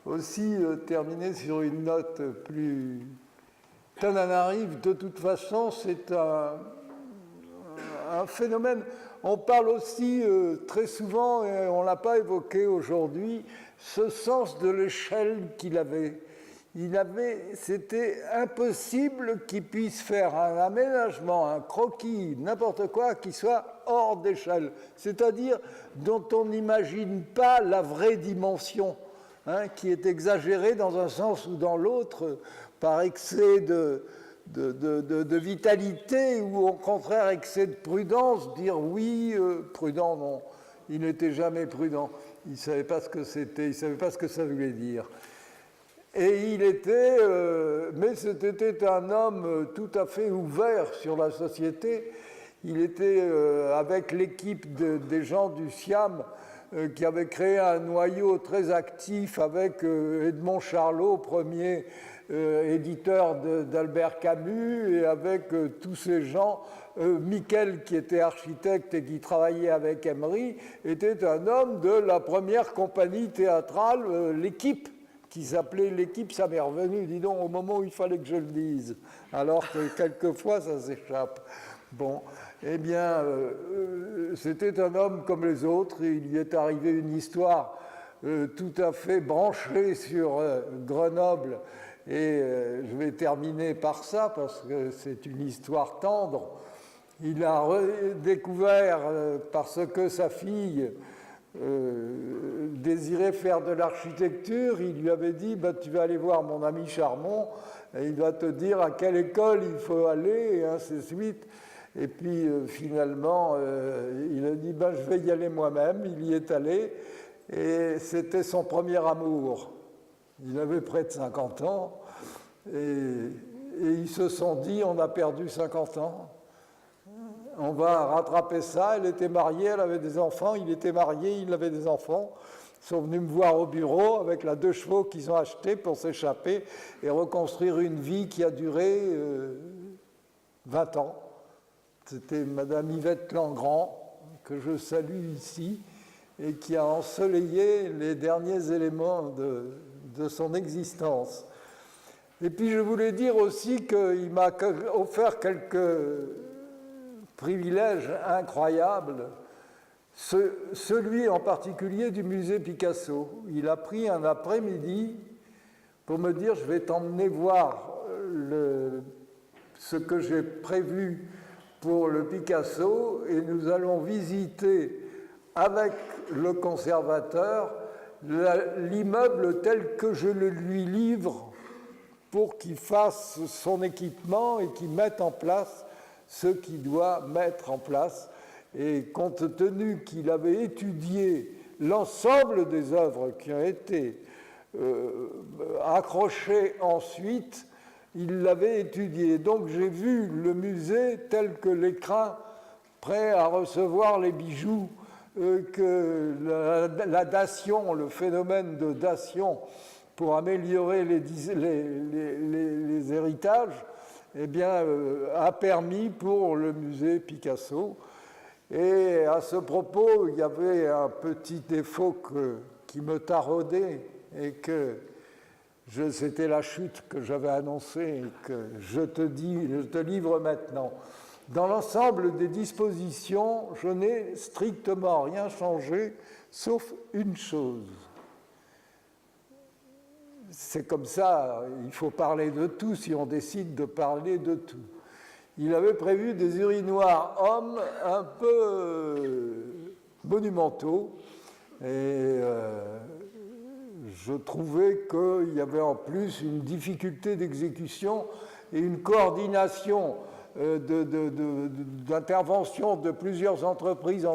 Speaker 2: aussi, terminer sur une note plus... Tananarive, de toute façon, c'est un phénomène. On parle aussi très souvent, et on ne l'a pas évoqué aujourd'hui, ce sens de l'échelle qu'il avait. C'était impossible qu'il puisse faire un aménagement, un croquis, n'importe quoi qui soit hors d'échelle, c'est-à-dire dont on n'imagine pas la vraie dimension, qui est exagérée dans un sens ou dans l'autre par excès de vitalité ou au contraire excès de prudence, dire oui, prudent, non, il n'était jamais prudent, il ne savait pas ce que c'était, il ne savait pas ce que ça voulait dire. Et mais c'était un homme tout à fait ouvert sur la société. Il était avec l'équipe des gens du SIAM qui avait créé un noyau très actif avec Edmond Charlot, premier éditeur d'Albert Camus, et avec tous ces gens. Miquel, qui était architecte et qui travaillait avec Emery, était un homme de la première compagnie théâtrale, l'équipe, qui s'appelait l'équipe. Ça m'est revenu, dis donc, au moment où il fallait que je le dise, alors que quelquefois ça s'échappe. Bon, eh bien, c'était un homme comme les autres, et il lui est arrivé une histoire tout à fait branchée sur Grenoble, et je vais terminer par ça, parce que c'est une histoire tendre. Il a redécouvert, parce que sa fille désirait faire de l'architecture, il lui avait dit tu vas aller voir mon ami Charmont et il va te dire à quelle école il faut aller, et ainsi de suite. Et puis finalement, il a dit ben, je vais y aller moi-même. Il y est allé et c'était son premier amour. Il avait près de 50 ans et ils se sont dit on a perdu 50 ans. On va rattraper ça. Elle était mariée, elle avait des enfants. Il était marié, il avait des enfants. Ils sont venus me voir au bureau avec la 2 chevaux qu'ils ont achetés pour s'échapper et reconstruire une vie qui a duré 20 ans. C'était Madame Yvette Langrand, que je salue ici, et qui a ensoleillé les derniers éléments de son existence. Et puis je voulais dire aussi qu'il m'a offert quelques privilège incroyable, celui en particulier du musée Picasso. Il a pris un après-midi pour me dire je vais t'emmener voir ce que j'ai prévu pour le Picasso et nous allons visiter avec le conservateur l'immeuble tel que je le lui livre pour qu'il fasse son équipement et qu'il mette en place ce qu'il doit mettre en place. Et compte tenu qu'il avait étudié l'ensemble des œuvres qui ont été accrochées ensuite, il l'avait étudié. Donc j'ai vu le musée tel que l'écrin prêt à recevoir les bijoux que la dation, le phénomène de dation pour améliorer les héritages, eh bien, a permis pour le musée Picasso. Et à ce propos, il y avait un petit défaut qui me taraudait et que c'était la chute que j'avais annoncée et que je te livre maintenant. Dans l'ensemble des dispositions, je n'ai strictement rien changé, sauf une chose. C'est comme ça, il faut parler de tout si on décide de parler de tout. Il avait prévu des urinoirs hommes un peu monumentaux et je trouvais qu'il y avait en plus une difficulté d'exécution et une coordination d'intervention de plusieurs entreprises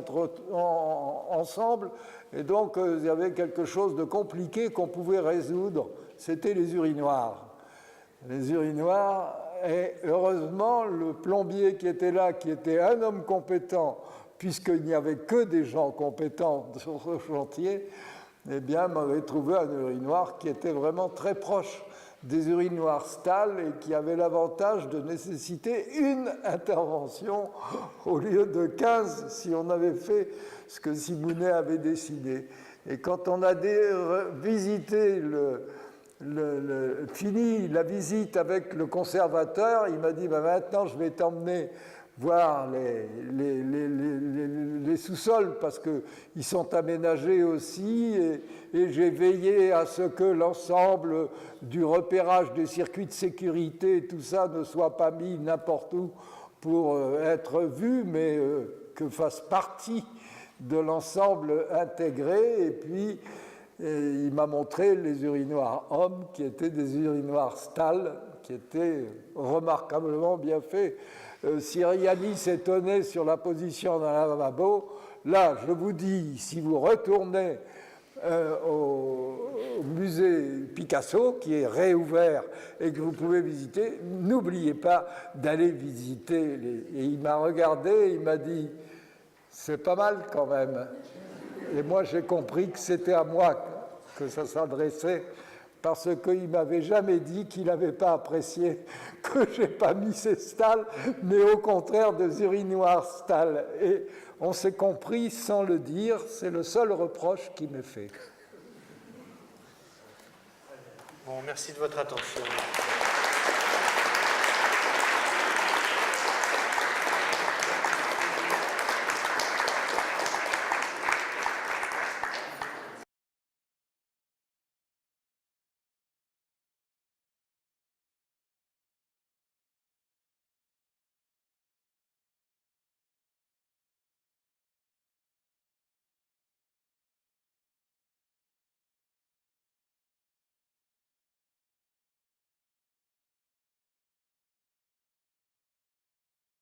Speaker 2: ensemble, et donc il y avait quelque chose de compliqué qu'on pouvait résoudre, c'était les urinoirs. Les urinoirs, et heureusement le plombier qui était là, qui était un homme compétent, puisqu'il n'y avait que des gens compétents sur ce chantier, eh bien m'avait trouvé un urinoir qui était vraiment très proche des urinoirs Stahl et qui avait l'avantage de nécessiter une intervention au lieu de 15 si on avait fait ce que Simounet avait décidé. Et quand on a visité fini la visite avec le conservateur, il m'a dit bah, maintenant je vais t'emmener voir les sous-sols parce qu'ils sont aménagés aussi et j'ai veillé à ce que l'ensemble du repérage des circuits de sécurité, tout ça ne soit pas mis n'importe où pour être vu, mais que fasse partie de l'ensemble intégré. Et puis il m'a montré les urinoirs hommes qui étaient des urinoirs Stahl, qui étaient remarquablement bien faits. Siriani s'étonnait sur la position d'un lavabo. Là, je vous dis, si vous retournez au musée Picasso, qui est réouvert et que vous pouvez visiter, n'oubliez pas d'aller visiter. Et il m'a regardé, il m'a dit, c'est pas mal quand même. Et moi, j'ai compris que c'était à moi que ça s'adressait, parce qu'il ne m'avait jamais dit qu'il n'avait pas apprécié que je n'ai pas mis ces Stahl, mais au contraire des urinoirs Stahl. Et on s'est compris sans le dire, c'est le seul reproche qui m'est fait.
Speaker 1: Bon, merci de votre attention.